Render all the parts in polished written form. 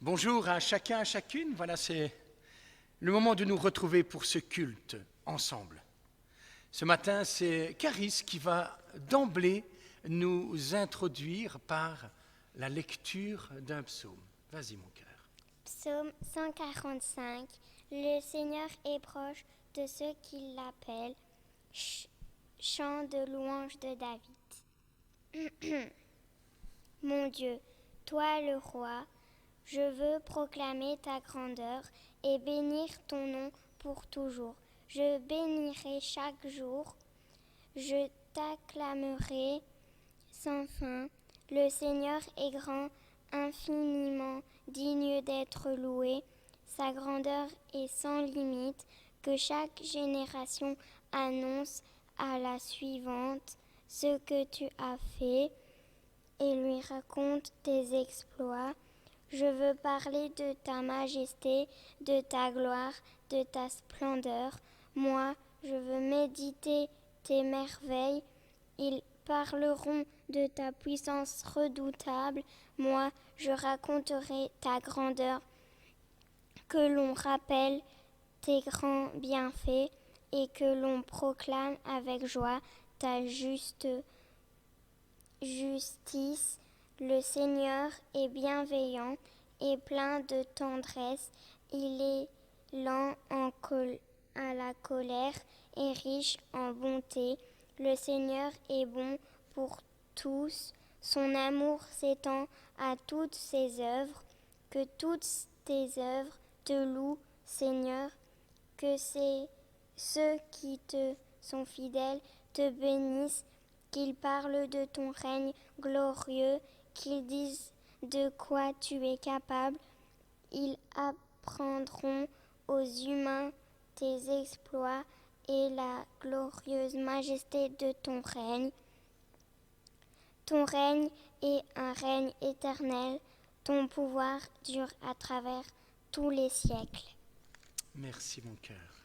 Bonjour à chacun, à chacune. Voilà, c'est le moment de nous retrouver pour ce culte ensemble. Ce matin, c'est Caris qui va d'emblée nous introduire par la lecture d'un psaume. Vas-y, mon cœur. Psaume 145. Le Seigneur est proche de ceux qui l'appellent. Chant de louange de David. Mon Dieu, toi le roi, je veux proclamer ta grandeur et bénir ton nom pour toujours. Je bénirai chaque jour, je t'acclamerai sans fin. Le Seigneur est grand, infiniment digne d'être loué. Sa grandeur est sans limite, que chaque génération annonce à la suivante ce que tu as fait et lui raconte tes exploits. Je veux parler de ta majesté, de ta gloire, de ta splendeur. Moi, je veux méditer tes merveilles. Ils parleront de ta puissance redoutable. Moi, je raconterai ta grandeur, que l'on rappelle tes grands bienfaits et que l'on proclame avec joie ta juste justice. Le Seigneur est bienveillant et plein de tendresse. Il est lent à la colère et riche en bonté. Le Seigneur est bon pour tous. Son amour s'étend à toutes ses œuvres. Que toutes tes œuvres te louent, Seigneur. Que ceux qui te sont fidèles te bénissent. Qu'ils parlent de ton règne glorieux, qu'ils disent de quoi tu es capable. Ils apprendront aux humains tes exploits et la glorieuse majesté de ton règne. Ton règne est un règne éternel, ton pouvoir dure à travers tous les siècles. Merci, mon cœur.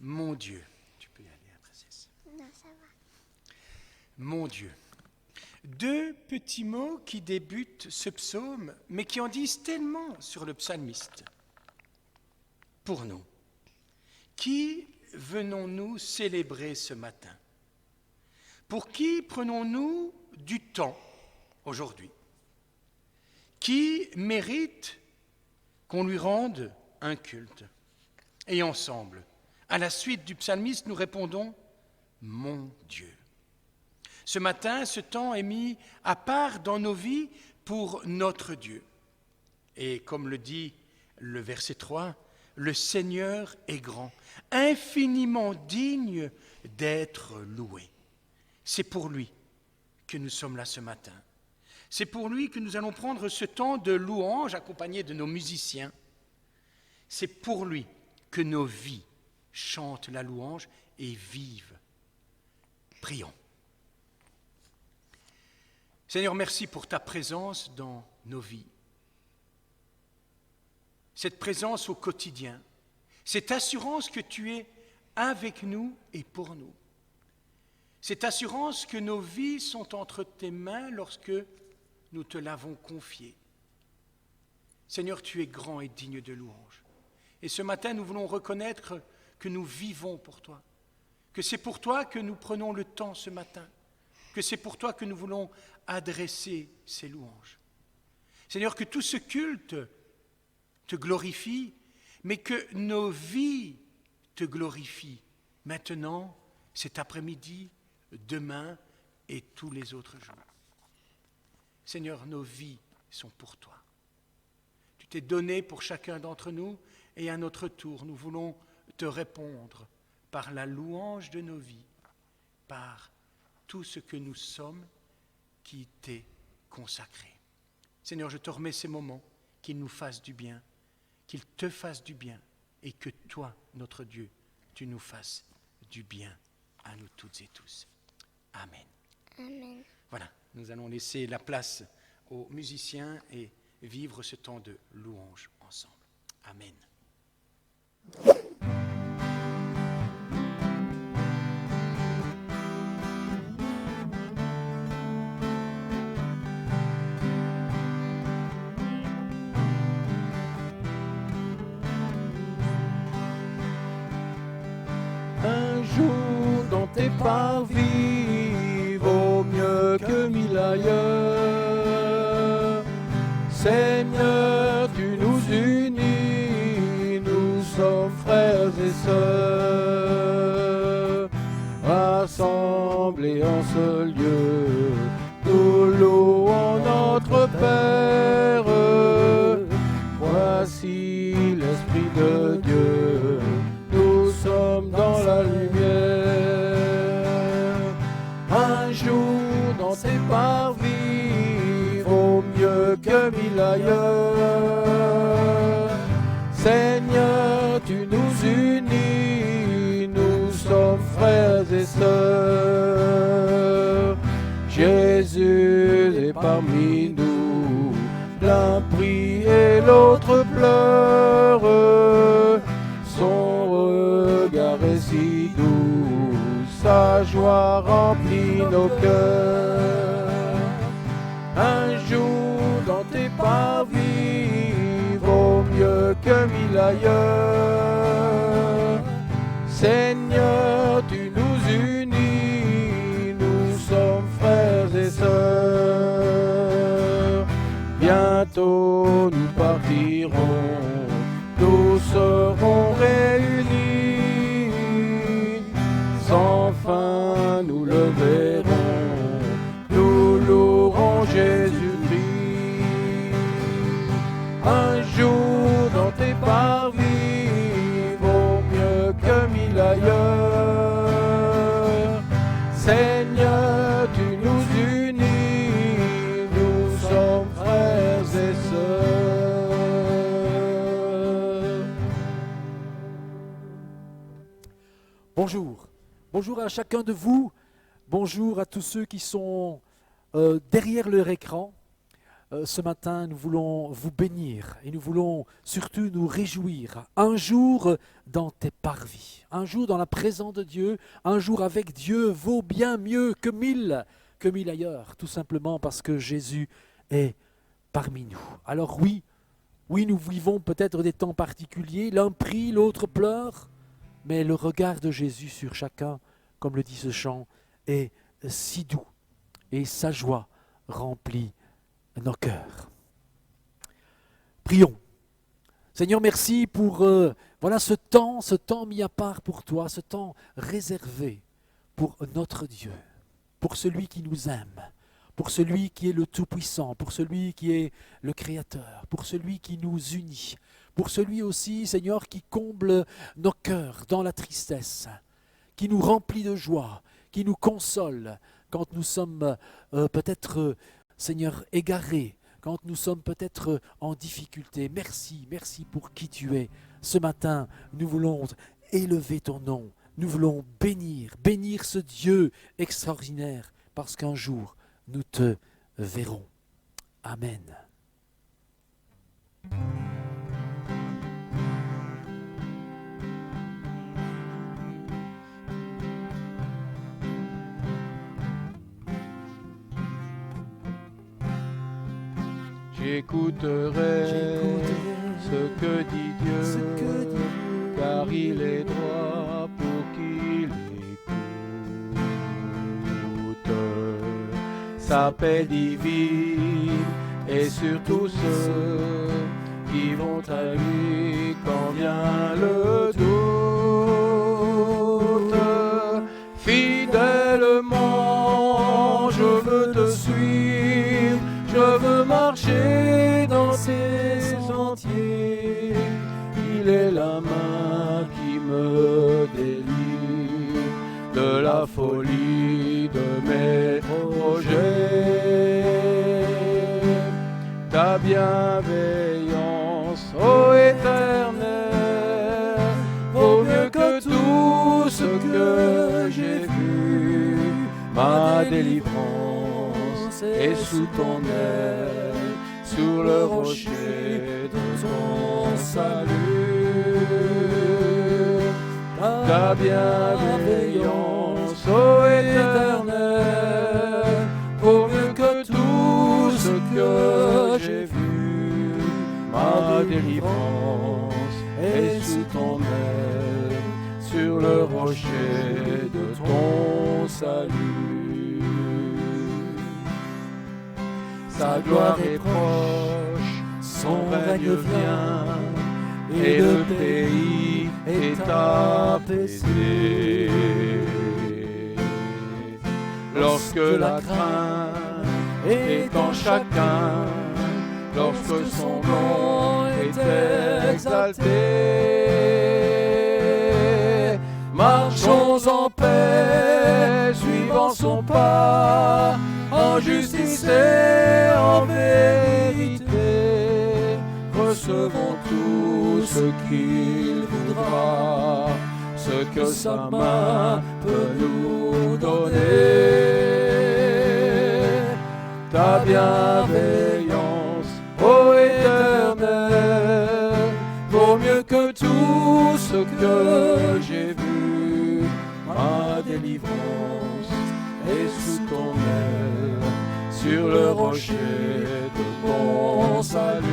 Mon Dieu. Non, ça va. Mon Dieu. Deux petits mots qui débutent ce psaume, mais qui en disent tellement sur le psalmiste. Pour nous, qui venons-nous célébrer ce matin? Pour qui prenons-nous du temps aujourd'hui? Qui mérite qu'on lui rende un culte? Et ensemble, à la suite du psalmiste, nous répondons « Mon Dieu ». Ce matin, ce temps est mis à part dans nos vies pour notre Dieu. Et comme le dit le verset 3, le Seigneur est grand, infiniment digne d'être loué. C'est pour lui que nous sommes là ce matin. C'est pour lui que nous allons prendre ce temps de louange accompagné de nos musiciens. C'est pour lui que nos vies chantent la louange et vivent. Prions. Seigneur, merci pour ta présence dans nos vies. Cette présence au quotidien, cette assurance que tu es avec nous et pour nous. Cette assurance que nos vies sont entre tes mains lorsque nous te l'avons confiée. Seigneur, tu es grand et digne de louange. Et ce matin, nous voulons reconnaître que nous vivons pour toi, que c'est pour toi que nous prenons le temps ce matin, que c'est pour toi que nous voulons adresser ces louanges. Seigneur, que tout ce culte te glorifie, mais que nos vies te glorifient maintenant, cet après-midi, demain et tous les autres jours. Seigneur, nos vies sont pour toi. Tu t'es donné pour chacun d'entre nous et à notre tour, nous voulons te répondre par la louange de nos vies, par tout ce que nous sommes qui t'est consacré. Seigneur, je te remets ces moments, qu'ils nous fassent du bien, qu'ils te fassent du bien et que toi, notre Dieu, tu nous fasses du bien à nous toutes et tous. Amen. Amen. Voilà, nous allons laisser la place aux musiciens et vivre ce temps de louange ensemble. Amen. parvis vaut mieux que 1000 ailleurs. Seigneur, tu nous unis, nous sommes frères et sœurs, rassemblés en ce lieu, nous louons notre Père. Voici l'Esprit de Dieu, nous sommes dans la lumière. Un jour dans tes parvis vaut mieux que 1000 ailleurs. Seigneur, tu nous unis, nous sommes frères et sœurs. Jésus est parmi nous, l'un prie et l'autre pleure. Son regard est si doux, sa joie remplit nos cœurs. Un jour dans tes parvis vaut mieux que 1000 ailleurs. Seigneur, tu nous unis, nous sommes frères et sœurs. Bientôt nous partirons, nous serons réunis. Sans fin nous le verrons, nous louerons Jésus-Christ. Un jour dans tes parvis vaut mieux que 1000 ailleurs. Seigneur, tu nous unis, nous sommes frères et sœurs. Bonjour, bonjour à chacun de vous, bonjour à tous ceux qui sont derrière leur écran. Ce matin, nous voulons vous bénir et nous voulons surtout nous réjouir. Un jour dans tes parvis, un jour dans la présence de Dieu, un jour avec Dieu vaut bien mieux que 1000 ailleurs, tout simplement parce que Jésus est parmi nous. Alors oui, nous vivons peut-être des temps particuliers, l'un prie, l'autre pleure, mais le regard de Jésus sur chacun, comme le dit ce chant, est si doux et sa joie remplit nos cœurs. Prions. Seigneur, merci pour voilà ce temps mis à part pour toi, ce temps réservé pour notre Dieu, pour celui qui nous aime, pour celui qui est le Tout-Puissant, pour celui qui est le Créateur, pour celui qui nous unit, pour celui aussi, Seigneur, qui comble nos cœurs dans la tristesse, qui nous remplit de joie, qui nous console quand nous sommes peut-être, Seigneur, égarés, quand nous sommes peut-être en difficulté. Merci pour qui tu es. Ce matin, nous voulons élever ton nom, nous voulons bénir ce Dieu extraordinaire, parce qu'un jour, nous te verrons. Amen. J'écouterai ce que dit Dieu, car il est droit pour qu'il écoute. Sa paix divine et sur tous ceux qui vont à lui quand vient le doute. Fidèlement, je veux te suivre, je veux marcher dans ses sentiers. Il est la main qui me délivre de la folie de mes projets. Ta bienveillance, ô Éternel, vaut mieux que tout ce que j'ai vu. Ma délivrance est sous ton aile, sur le rocher de ton salut. Ta bienveillance, ô Éternel, vaut mieux que tout ce que j'ai vu. Ma délivrance est sous ton aile, sur le rocher de ton salut. Sa gloire est proche, son règne vient, et le pays est apaisé. Lorsque la crainte est en chacun, lorsque son nom est exalté, marchons en paix, suivant son pas, en justice et en vérité. Recevons tout ce qu'il voudra, ce que sa main peut nous donner. Ta bienveillance, ô Éternel, vaut mieux que tout ce que j'ai vu. Ma délivrance est sous ton aile, sur le rocher de ton salut.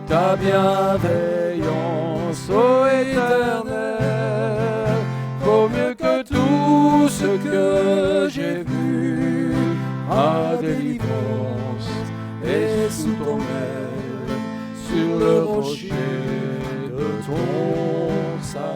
Ta bienveillance, ô Éternel, vaut mieux que tout ce que j'ai vu. Ma délivrance est sous ton aile, sur le rocher de ton salut.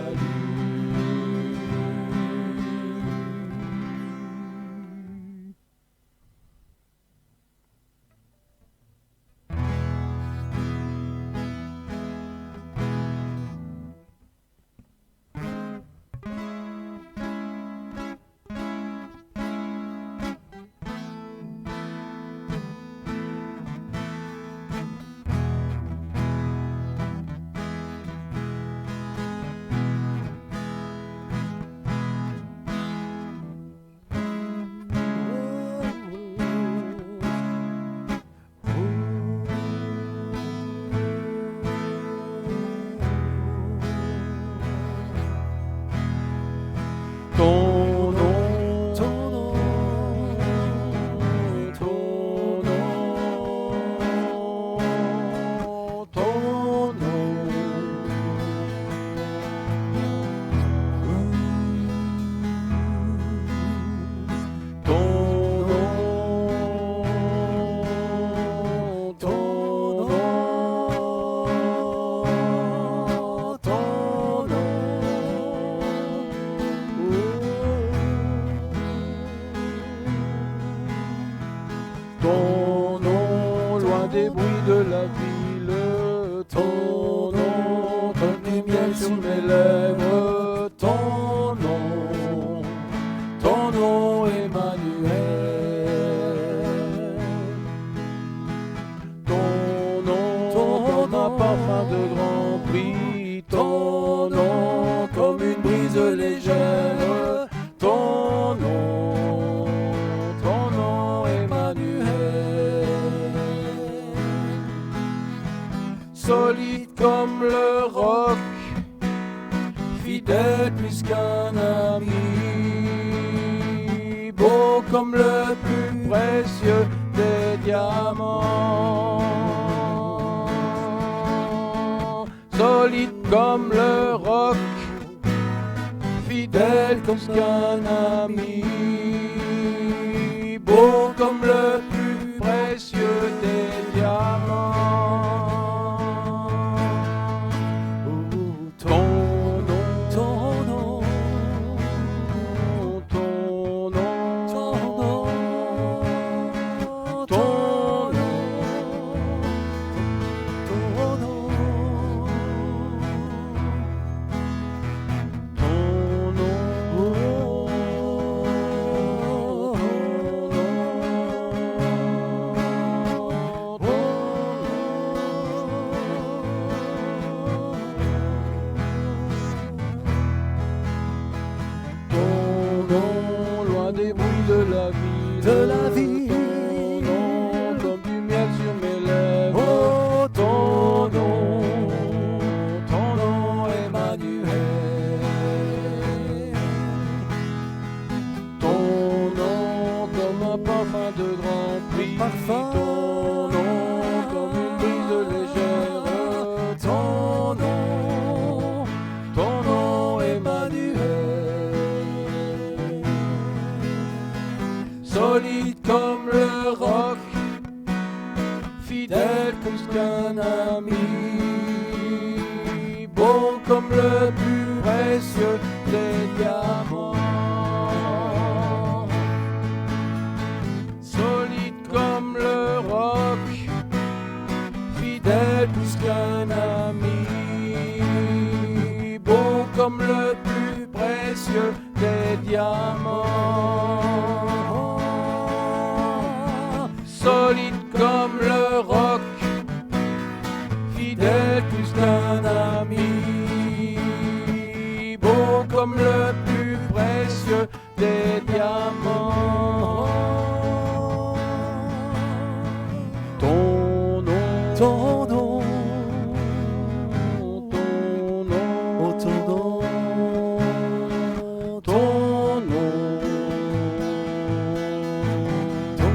Ton nom, ton nom, ton nom, ton nom. Ton nom, ton nom, ton nom. Ton nom, loin des bruits de la ville, ton nom, comme du miel sur mes lèvres, ton nom, Emmanuel. Ton nom, comme un parfum de grand prix, ton nom, comme une brise légère, ton nom, Emmanuel. Solide comme le roc, fidèle plus qu'un ami, beau comme le plus précieux des diamants. Solide comme le roc, fidèle comme qu'un ami, beau comme le plus précieux des diamants. Ton nom, ton nom, ton nom, ton nom, ton nom, ton nom. Des bruits de la vie, ton nom, comme du miel sur mes lèvres, oh, ton nom, Emmanuel. Ton nom, comme un parfum de grand prix, ton nom, comme une brise légère, ton nom, solide comme le roc, fidèle plus qu'un ami, bon comme le plus précieux des diamants. Solide comme le roc, fidèle plus qu'un ami, bon comme le plus précieux des diamants. Solide comme le roc, fidèle plus qu'un ami, bon comme le plus précieux des diamants. Ton nom, Ton nom, ton nom, oh ton nom, ton nom, ton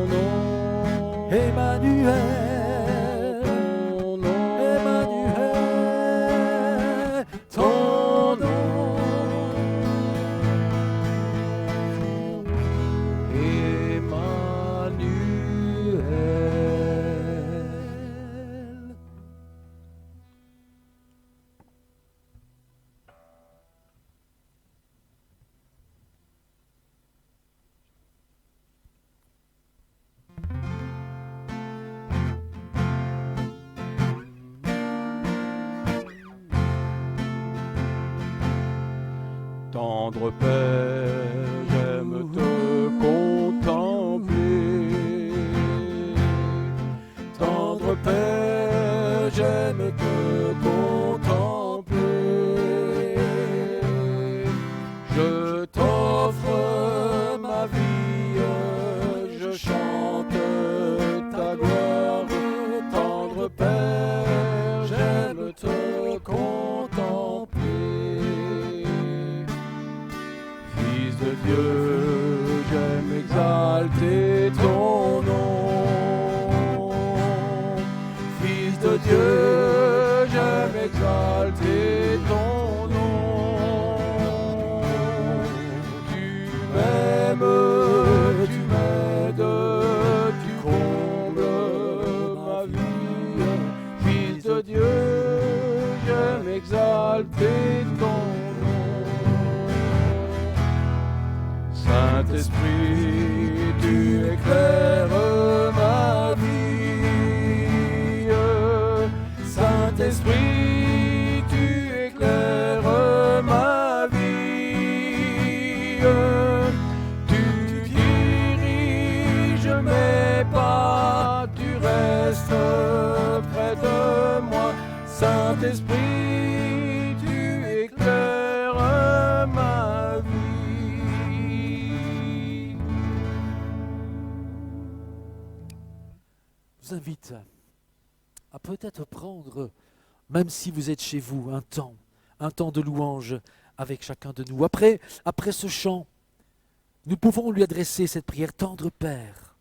nom, Emmanuel, ton nom, Emmanuel, ton nom. Emmanuel. Tendre Père, j'aime te contempler. Tendre Père, j'aime te contempler. Je t'offre ma vie, je chante ta gloire. Tendre Père, j'aime te contempler. Fils de Dieu, j'aime exalter ton nom. Fils de Dieu, j'aime exalter ton nom. Tu m'aimes, tu m'aides, tu combles ma vie. Fils de Dieu, j'aime exalter ton nom. Saint-Esprit, tu éclaires ma vie. Saint-Esprit, tu éclaires ma vie. Tu diriges mes pas, tu restes près de moi. Saint-Esprit, tu éclaires ma vie. Je vous invite à peut-être prendre, même si vous êtes chez vous, un temps de louange avec chacun de nous. Après ce chant, nous pouvons lui adresser cette prière. Tendre Père,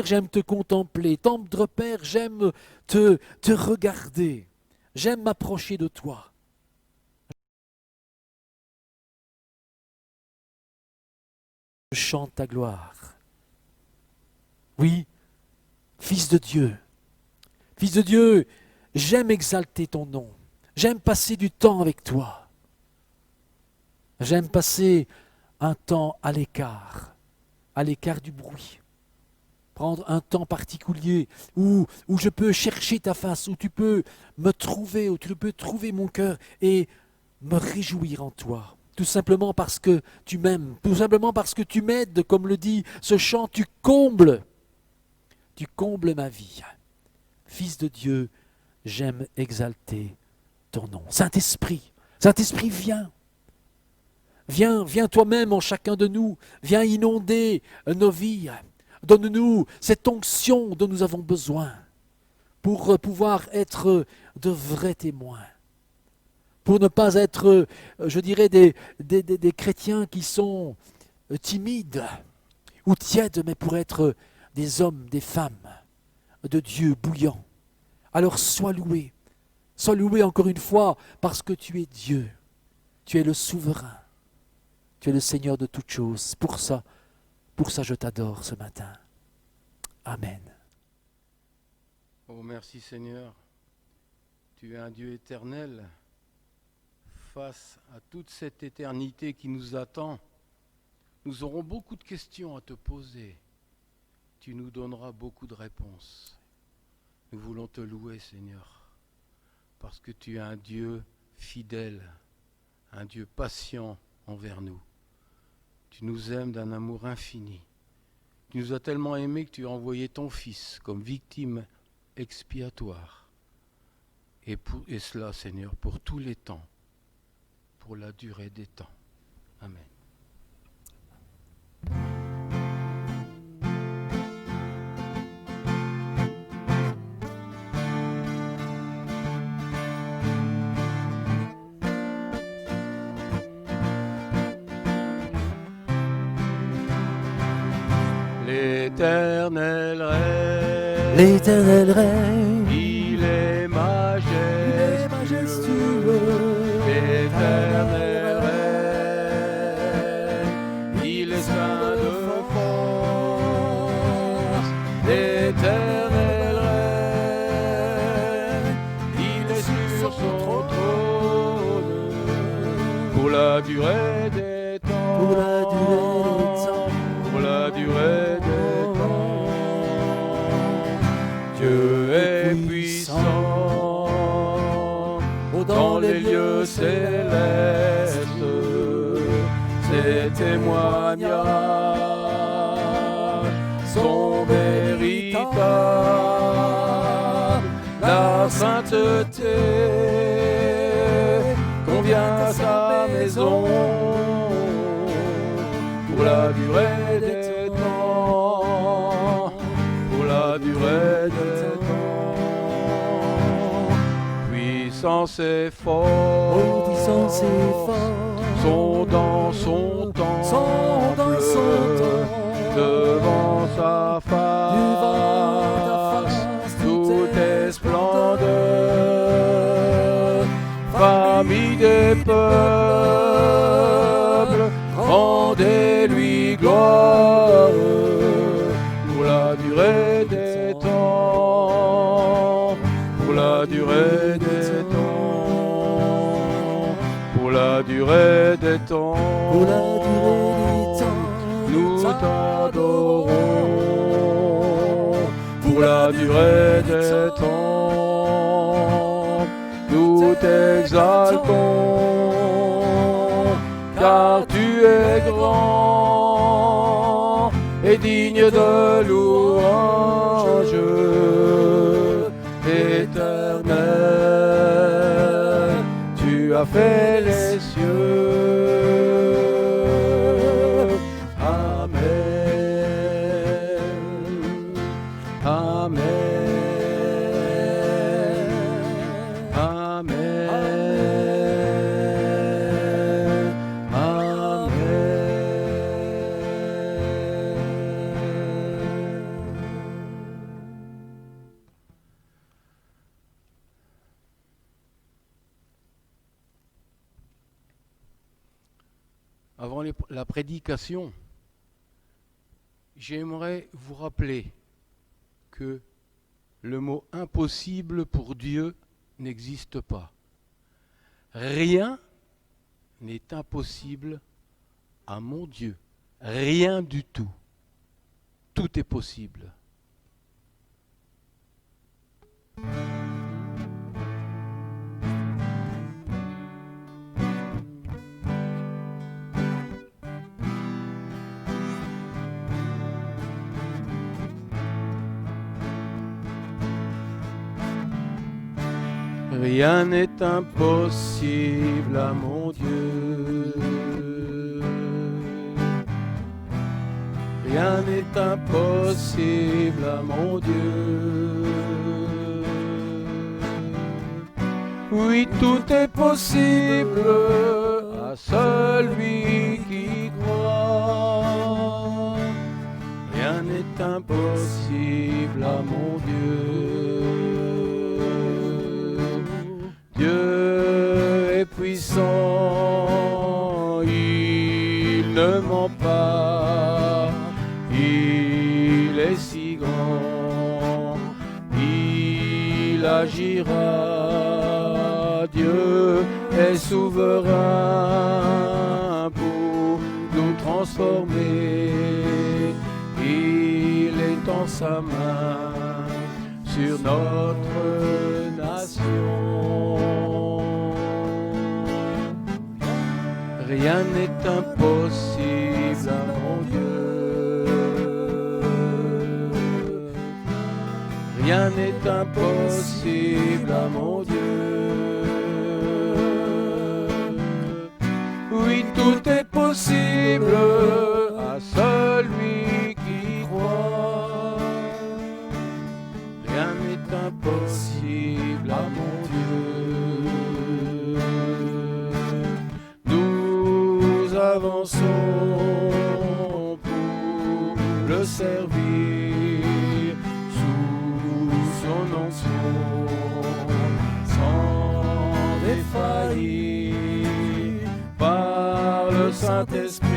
j'aime te contempler. Tendre Père, j'aime te regarder. J'aime m'approcher de toi. Je chante ta gloire. Oui, Fils de Dieu, j'aime exalter ton nom. J'aime passer du temps avec toi. J'aime passer un temps à l'écart du bruit. Prendre un temps particulier où je peux chercher ta face, où tu peux me trouver, où tu peux trouver mon cœur et me réjouir en toi. Tout simplement parce que tu m'aimes, tout simplement parce que tu m'aides, comme le dit ce chant, tu combles ma vie. Fils de Dieu, j'aime exalter ton nom. Saint-Esprit, viens. Viens toi-même en chacun de nous. Viens inonder nos vies. Donne-nous cette onction dont nous avons besoin pour pouvoir être de vrais témoins. Pour ne pas être, je dirais, des chrétiens qui sont timides ou tièdes, mais pour être des hommes, des femmes de Dieu bouillants. Alors sois loué encore une fois parce que tu es Dieu. Tu es le souverain. Tu es le Seigneur de toutes choses. Pour ça, je t'adore ce matin. Amen. Oh, merci Seigneur. Tu es un Dieu éternel. Face à toute cette éternité qui nous attend, nous aurons beaucoup de questions à te poser. Tu nous donneras beaucoup de réponses. Nous voulons te louer, Seigneur, parce que tu es un Dieu fidèle, un Dieu patient envers nous. Tu nous aimes d'un amour infini. Tu nous as tellement aimés que tu as envoyé ton Fils comme victime expiatoire. Et cela, Seigneur, pour tous les temps, pour la durée des temps. Amen. L'Éternel règne, L'Éternel règne, il est majestueux. L'Éternel règne, il est saint de force. L'Éternel règne, il est sur son trône pour la durée des temps. pour la durée des temps. Pour la durée des temps. Dieu est puissant dans les lieux célestes. Ses témoignages sont véritables. La sainteté convient à sa maison. Pour la durée des temps, pour la durée des temps, puissance et force, Oh, puissance et force sont dans son temple, sont dans son temple. devant sa face, tout est splendeur, famille des peuples, rendez-lui gloire pour la durée des temps, pour la durée des temps, pour la durée des temps, Pour la durée des temps, nous t'adorons pour la durée des temps, nous t'exaltons. Car tu es grand et digne de louange, Éternel, tu as fait les cieux. Amen. Amen. Amen. Avant la prédication, j'aimerais vous rappeler que le mot impossible pour Dieu n'existe pas. Rien n'est impossible à mon Dieu. Rien du tout. Tout est possible. Rien n'est impossible à mon Dieu. Rien n'est impossible à mon Dieu. Oui, tout est possible à celui qui croit. Rien n'est impossible à mon Dieu. Dieu est puissant ne ment pas, il est si grand, il agira, Dieu est souverain pour nous transformer, il est en sa main sur notre nation. Rien n'est impossible à mon Dieu. Rien n'est impossible à mon Dieu. Oui, tout est possible à celui qui croit. Rien n'est impossible à mon Dieu. Nous avançons pour le servir sous son onction, sans défaillir. Par le Saint-Esprit,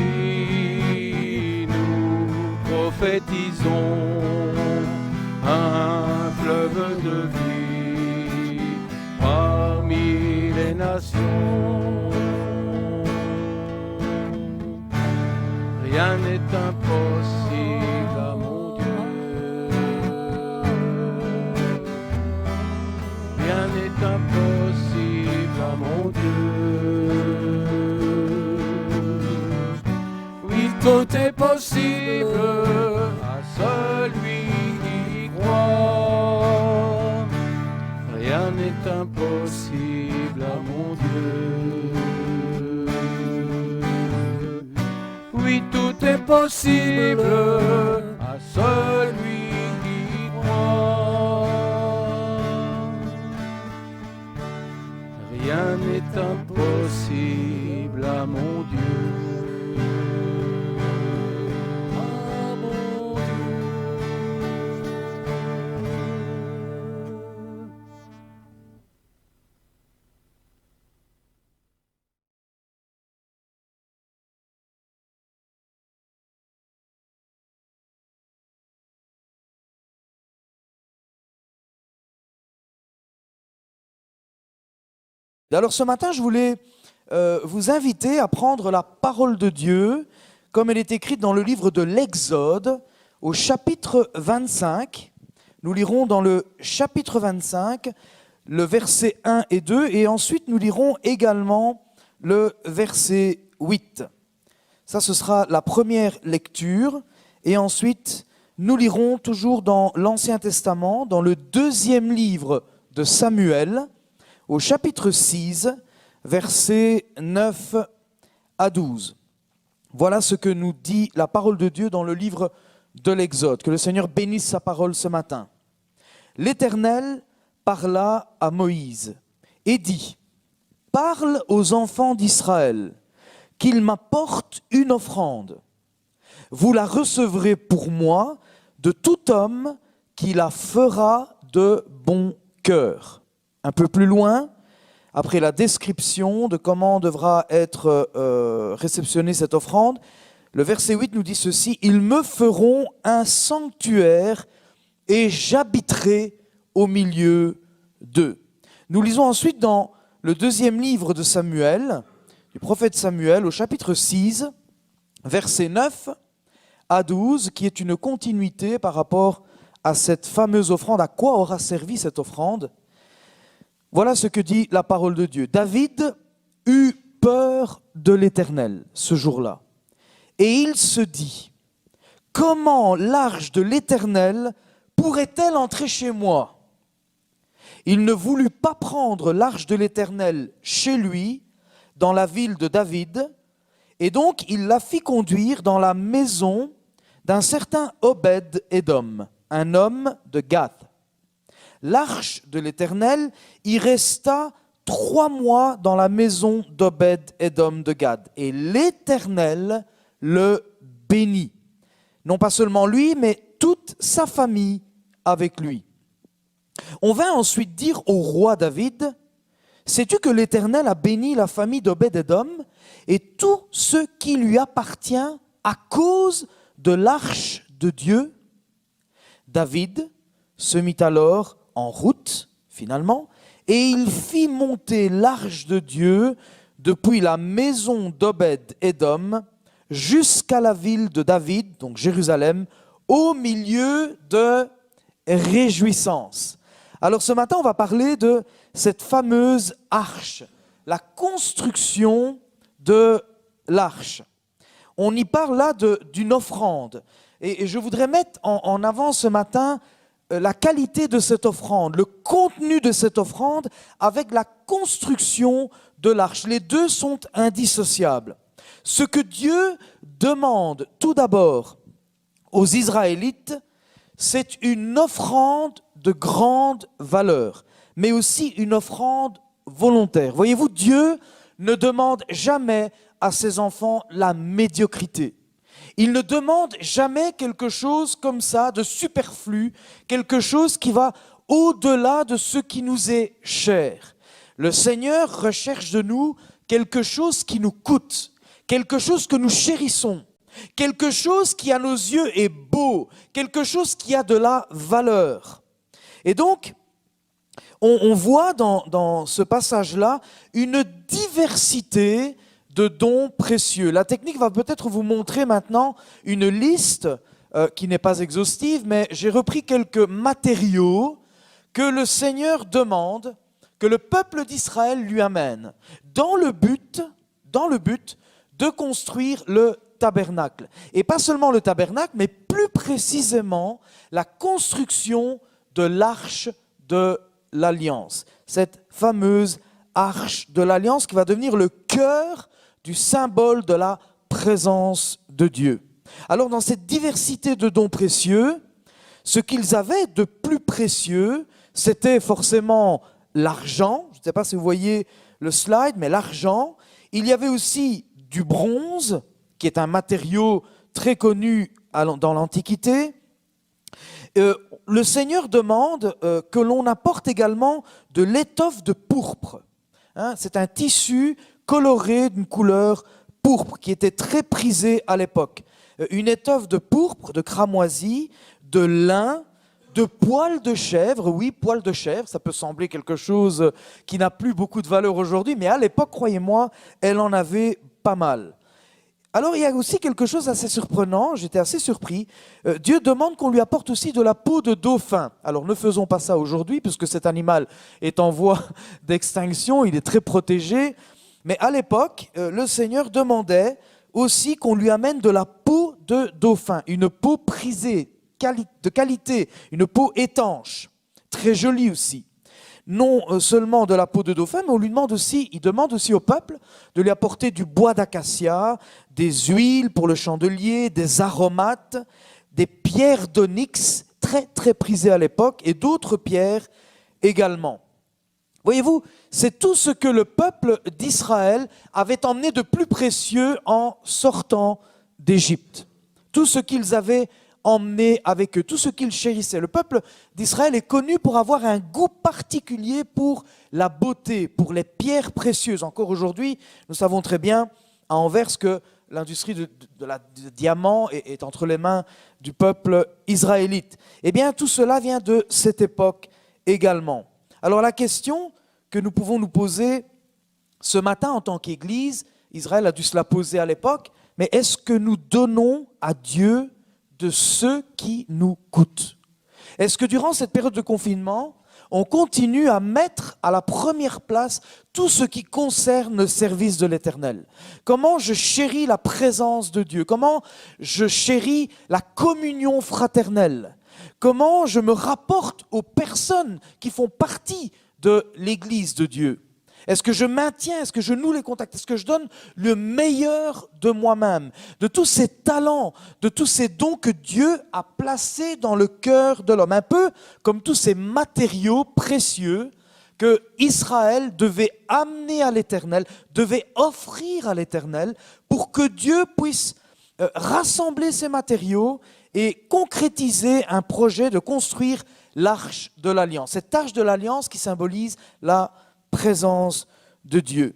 nous prophétisons un fleuve de vie parmi les nations. Rien n'est impossible à mon Dieu. Rien n'est impossible à mon Dieu. Oui, tout est possible à celui qui croit. Rien n'est impossible à mon Dieu. Oui, tout est possible à celui qui croit. Rien n'est impossible à mon Dieu. À mon Dieu. Alors ce matin, je voulais vous inviter à prendre la parole de Dieu comme elle est écrite dans le livre de l'Exode au chapitre 25. Nous lirons dans le chapitre 25 le verset 1 et 2 et ensuite nous lirons également le verset 8. Ça, ce sera la première lecture et ensuite nous lirons toujours dans l'Ancien Testament, dans le deuxième livre de Samuel, au chapitre 6, versets 9 à 12. Voilà ce que nous dit la parole de Dieu dans le livre de l'Exode. Que le Seigneur bénisse sa parole ce matin. L'Éternel parla à Moïse et dit : « Parle aux enfants d'Israël qu'ils m'apportent une offrande. Vous la recevrez pour moi de tout homme qui la fera de bon cœur. » Un peu plus loin, après la description de comment devra être réceptionnée cette offrande, le verset 8 nous dit ceci : « Ils me feront un sanctuaire et j'habiterai au milieu d'eux. » Nous lisons ensuite dans le deuxième livre de Samuel, du prophète Samuel, au chapitre 6, verset 9 à 12, qui est une continuité par rapport à cette fameuse offrande. À quoi aura servi cette offrande ? Voilà ce que dit la parole de Dieu. David eut peur de l'Éternel ce jour-là. Et il se dit : comment l'arche de l'Éternel pourrait-elle entrer chez moi ? Il ne voulut pas prendre l'arche de l'Éternel chez lui, dans la ville de David, et donc il la fit conduire dans la maison d'un certain Obed-Édom, un homme de Gath. L'arche de l'Éternel y resta 3 mois dans la maison d'Obed-Édom de Gad. Et l'Éternel le bénit. Non pas seulement lui, mais toute sa famille avec lui. On vint ensuite dire au roi David : sais-tu que l'Éternel a béni la famille d'Obed-Édom et tout ce qui lui appartient à cause de l'arche de Dieu? David se mit alors en route, finalement, et il fit monter l'arche de Dieu depuis la maison d'Obed-Édom jusqu'à la ville de David, donc Jérusalem, au milieu de réjouissance. Alors ce matin, on va parler de cette fameuse arche, la construction de l'arche. On y parle là d'une offrande. Et je voudrais mettre en avant ce matin la qualité de cette offrande, le contenu de cette offrande avec la construction de l'arche. Les deux sont indissociables. Ce que Dieu demande tout d'abord aux Israélites, c'est une offrande de grande valeur, mais aussi une offrande volontaire. Voyez-vous, Dieu ne demande jamais à ses enfants la médiocrité. Il ne demande jamais quelque chose comme ça, de superflu, quelque chose qui va au-delà de ce qui nous est cher. Le Seigneur recherche de nous quelque chose qui nous coûte, quelque chose que nous chérissons, quelque chose qui à nos yeux est beau, quelque chose qui a de la valeur. Et donc, on voit dans ce passage-là une diversité de dons précieux. La technique va peut-être vous montrer maintenant une liste qui n'est pas exhaustive, mais j'ai repris quelques matériaux que le Seigneur demande, que le peuple d'Israël lui amène, dans le but de construire le tabernacle. Et pas seulement le tabernacle, mais plus précisément la construction de l'arche de l'Alliance. Cette fameuse arche de l'Alliance qui va devenir le cœur du symbole de la présence de Dieu. Alors dans cette diversité de dons précieux, ce qu'ils avaient de plus précieux, c'était forcément l'argent. Je ne sais pas si vous voyez le slide, mais l'argent. Il y avait aussi du bronze, qui est un matériau très connu dans l'Antiquité. Le Seigneur demande que l'on apporte également de l'étoffe de pourpre. C'est un tissu coloré d'une couleur pourpre qui était très prisée à l'époque. Une étoffe de pourpre, de cramoisi, de lin, de poils de chèvre. Oui, poils de chèvre, ça peut sembler quelque chose qui n'a plus beaucoup de valeur aujourd'hui, mais à l'époque, croyez-moi, elle en avait pas mal. Alors il y a aussi quelque chose d'assez surprenant, j'étais assez surpris. Dieu demande qu'on lui apporte aussi de la peau de dauphin. Alors ne faisons pas ça aujourd'hui, puisque cet animal est en voie d'extinction, il est très protégé. Mais à l'époque, le Seigneur demandait aussi qu'on lui amène de la peau de dauphin, une peau prisée, de qualité, une peau étanche, très jolie aussi. Non seulement de la peau de dauphin, mais il demande aussi au peuple de lui apporter du bois d'acacia, des huiles pour le chandelier, des aromates, des pierres d'onyx, très très prisées à l'époque, et d'autres pierres également. Voyez-vous, c'est tout ce que le peuple d'Israël avait emmené de plus précieux en sortant d'Égypte. Tout ce qu'ils avaient emmené avec eux, tout ce qu'ils chérissaient. Le peuple d'Israël est connu pour avoir un goût particulier pour la beauté, pour les pierres précieuses. Encore aujourd'hui, nous savons très bien à Anvers que l'industrie du diamant est entre les mains du peuple israélite. Eh bien, tout cela vient de cette époque également. Alors la question que nous pouvons nous poser ce matin en tant qu'Église, Israël a dû se la poser à l'époque, mais est-ce que nous donnons à Dieu de ce qui nous coûte? Est-ce que durant cette période de confinement, on continue à mettre à la première place tout ce qui concerne le service de l'Éternel? Comment je chéris la présence de Dieu? Comment je chéris la communion fraternelle? Comment je me rapporte aux personnes qui font partie de l'Église de Dieu? Est-ce que je maintiens, est-ce que je noue les contacts? Est-ce que je donne le meilleur de moi-même, de tous ces talents, de tous ces dons que Dieu a placés dans le cœur de l'homme? Un peu comme tous ces matériaux précieux que Israël devait amener à l'Éternel, devait offrir à l'Éternel pour que Dieu puisse rassembler ces matériaux et concrétiser un projet de construire l'arche de l'Alliance. Cette arche de l'Alliance qui symbolise la présence de Dieu.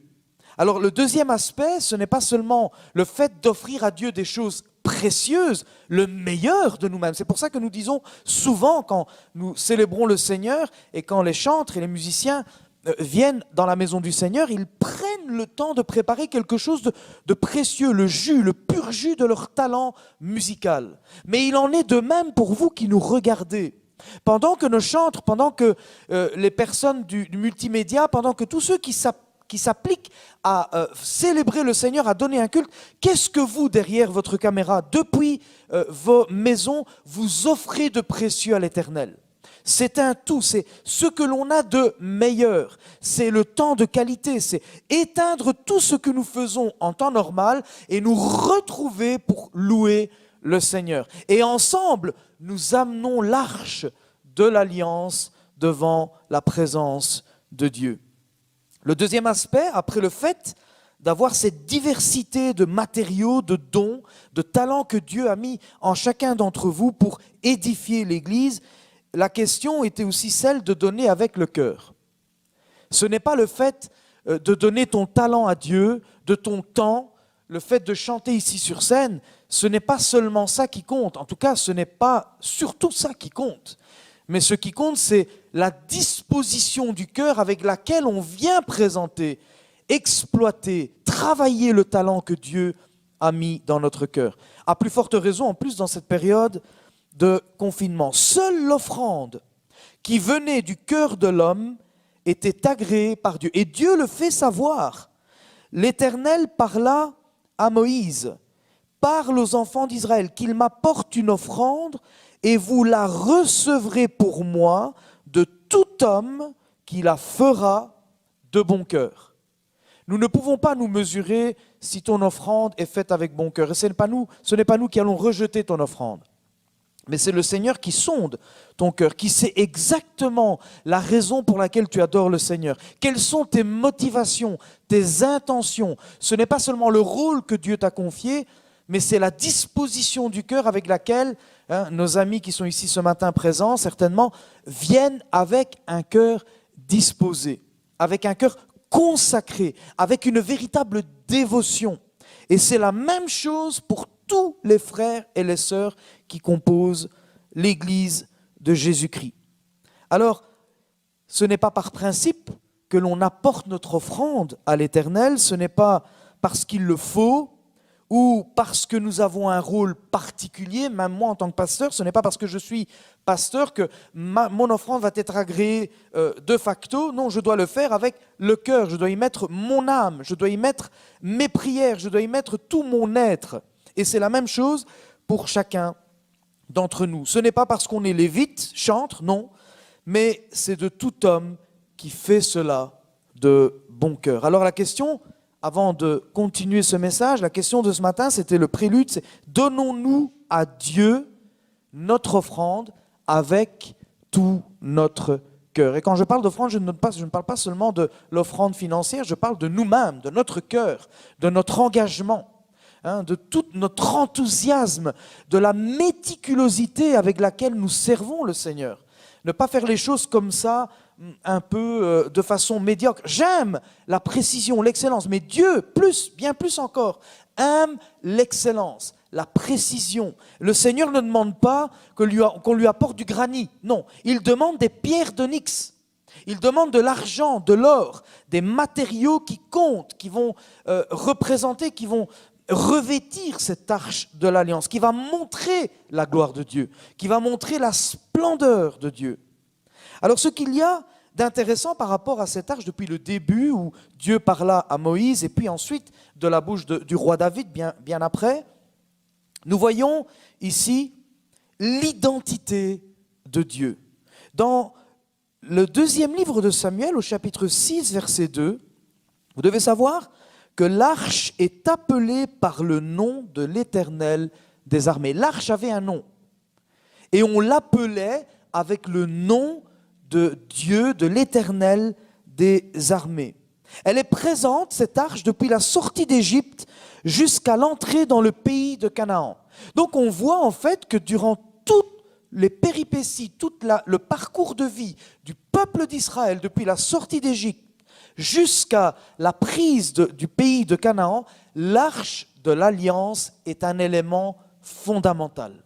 Alors le deuxième aspect, ce n'est pas seulement le fait d'offrir à Dieu des choses précieuses, le meilleur de nous-mêmes. C'est pour ça que nous disons souvent quand nous célébrons le Seigneur et quand les chantres et les musiciens viennent dans la maison du Seigneur, ils prennent le temps de préparer quelque chose de précieux, le jus, le pur jus de leur talent musical. Mais il en est de même pour vous qui nous regardez. Pendant que nos chantres, pendant que les personnes du multimédia, pendant que tous ceux qui s'appliquent à célébrer le Seigneur, à donner un culte, qu'est-ce que vous, derrière votre caméra, depuis vos maisons, vous offrez de précieux à l'Éternel? C'est un tout, c'est ce que l'on a de meilleur, c'est le temps de qualité, c'est éteindre tout ce que nous faisons en temps normal et nous retrouver pour louer le Seigneur. Et ensemble, nous amenons l'arche de l'alliance devant la présence de Dieu. Le deuxième aspect, après le fait d'avoir cette diversité de matériaux, de dons, de talents que Dieu a mis en chacun d'entre vous pour édifier l'Église, la question était aussi celle de donner avec le cœur. Ce n'est pas le fait de donner ton talent à Dieu, de ton temps, le fait de chanter ici sur scène, ce n'est pas seulement ça qui compte. En tout cas, ce n'est pas surtout ça qui compte. Mais ce qui compte, c'est la disposition du cœur avec laquelle on vient présenter, exploiter, travailler le talent que Dieu a mis dans notre cœur. À plus forte raison, en plus, dans cette période de confinement. Seule l'offrande qui venait du cœur de l'homme était agréée par Dieu. Et Dieu le fait savoir. L'Éternel parla à Moïse, parle aux enfants d'Israël qu'il m'apporte une offrande et vous la recevrez pour moi de tout homme qui la fera de bon cœur. Nous ne pouvons pas nous mesurer si ton offrande est faite avec bon cœur. Et ce n'est pas nous qui allons rejeter ton offrande. Mais c'est le Seigneur qui sonde ton cœur, qui sait exactement la raison pour laquelle tu adores le Seigneur. Quelles sont tes motivations, tes intentions? Ce n'est pas seulement le rôle que Dieu t'a confié, mais c'est la disposition du cœur avec laquelle nos amis qui sont ici ce matin présents, certainement, viennent avec un cœur disposé, avec un cœur consacré, avec une véritable dévotion. Et c'est la même chose pour tous les frères et les sœurs qui composent l'Église de Jésus-Christ. Alors, ce n'est pas par principe que l'on apporte notre offrande à l'Éternel, ce n'est pas parce qu'il le faut ou parce que nous avons un rôle particulier, même moi en tant que pasteur, ce n'est pas parce que je suis pasteur que mon offrande va être agréée de facto. Non, je dois le faire avec le cœur, je dois y mettre mon âme, je dois y mettre mes prières, je dois y mettre tout mon être. Et c'est la même chose pour chacun d'entre nous. Ce n'est pas parce qu'on est lévite, chantre, non, mais c'est de tout homme qui fait cela de bon cœur. Alors la question, avant de continuer ce message, la question de ce matin, c'était le prélude, c'est donnons-nous à Dieu notre offrande avec tout notre cœur. Et quand je parle d'offrande, je ne parle pas seulement de l'offrande financière, je parle de nous-mêmes, de notre cœur, de notre engagement, de tout notre enthousiasme, de la méticulosité avec laquelle nous servons le Seigneur. Ne pas faire les choses comme ça, un peu de façon médiocre. J'aime la précision, l'excellence, mais Dieu, bien plus encore, aime l'excellence, la précision. Le Seigneur ne demande pas qu'on lui apporte du granit, non, il demande des pierres d'onyx. Il demande de l'argent, de l'or, des matériaux qui comptent, qui vont représenter, qui vont revêtir cette arche de l'alliance, qui va montrer la gloire de Dieu, qui va montrer la splendeur de Dieu. Alors ce qu'il y a d'intéressant par rapport à cette arche depuis le début où Dieu parla à Moïse et puis ensuite de la bouche du roi David bien après, nous voyons ici l'identité de Dieu. Dans le deuxième livre de Samuel, au chapitre 6, verset 2, vous devez savoir que l'arche est appelée par le nom de l'Éternel des armées. L'arche avait un nom. Et on l'appelait avec le nom de Dieu, de l'Éternel des armées. Elle est présente, cette arche, depuis la sortie d'Égypte jusqu'à l'entrée dans le pays de Canaan. Donc on voit en fait que durant toutes les péripéties, le parcours de vie du peuple d'Israël depuis la sortie d'Égypte jusqu'à la prise du pays de Canaan, l'arche de l'alliance est un élément fondamental,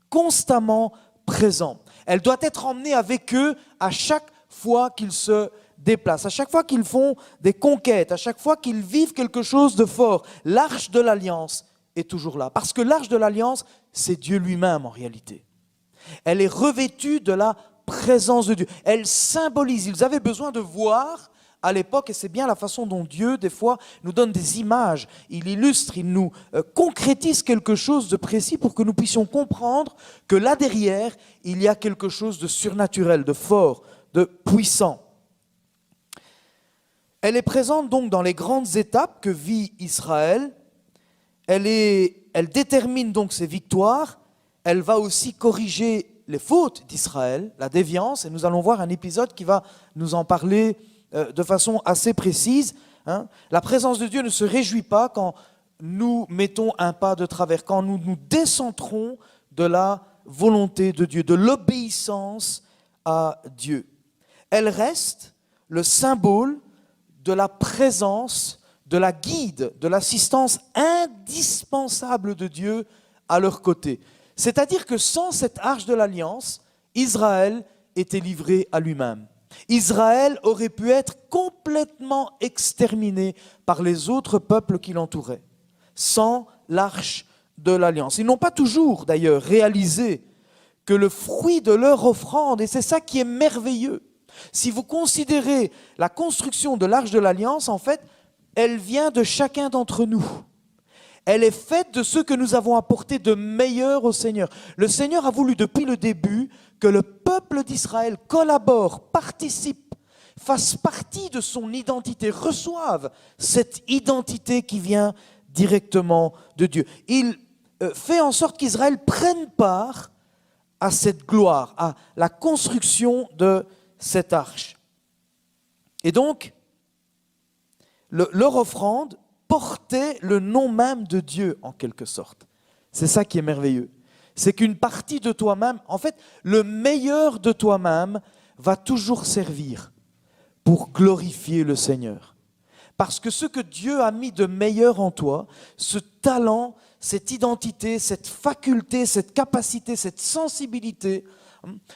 constamment présent. Elle doit être emmenée avec eux à chaque fois qu'ils se déplacent, à chaque fois qu'ils font des conquêtes, à chaque fois qu'ils vivent quelque chose de fort. L'arche de l'alliance est toujours là, parce que l'arche de l'alliance, c'est Dieu lui-même en réalité. Elle est revêtue de la présence de Dieu. Elle symbolise. Ils avaient besoin de voir à l'époque, et c'est bien la façon dont Dieu, des fois, nous donne des images. Il illustre, il nous concrétise quelque chose de précis pour que nous puissions comprendre que là derrière, il y a quelque chose de surnaturel, de fort, de puissant. Elle est présente donc dans les grandes étapes que vit Israël. Elle détermine donc ses victoires. Elle va aussi corriger les fautes d'Israël, la déviance, et nous allons voir un épisode qui va nous en parler de façon assez précise. La présence de Dieu ne se réjouit pas quand nous mettons un pas de travers, quand nous nous décentrons de la volonté de Dieu, de l'obéissance à Dieu. Elle reste le symbole de la présence, de la guide, de l'assistance indispensable de Dieu à leur côté. C'est-à-dire que sans cette arche de l'alliance, Israël était livré à lui-même. Israël aurait pu être complètement exterminé par les autres peuples qui l'entouraient, sans l'arche de l'alliance. Ils n'ont pas toujours d'ailleurs réalisé que le fruit de leur offrande, et c'est ça qui est merveilleux, si vous considérez la construction de l'arche de l'alliance, en fait, elle vient de chacun d'entre nous. Elle est faite de ce que nous avons apporté de meilleur au Seigneur. Le Seigneur a voulu depuis le début que le peuple d'Israël collabore, participe, fasse partie de son identité, reçoive cette identité qui vient directement de Dieu. Il fait en sorte qu'Israël prenne part à cette gloire, à la construction de cette arche. Et donc, leur offrande portait le nom même de Dieu, en quelque sorte. C'est ça qui est merveilleux. C'est qu'une partie de toi-même, en fait, le meilleur de toi-même va toujours servir pour glorifier le Seigneur. Parce que ce que Dieu a mis de meilleur en toi, ce talent, cette identité, cette faculté, cette capacité, cette sensibilité,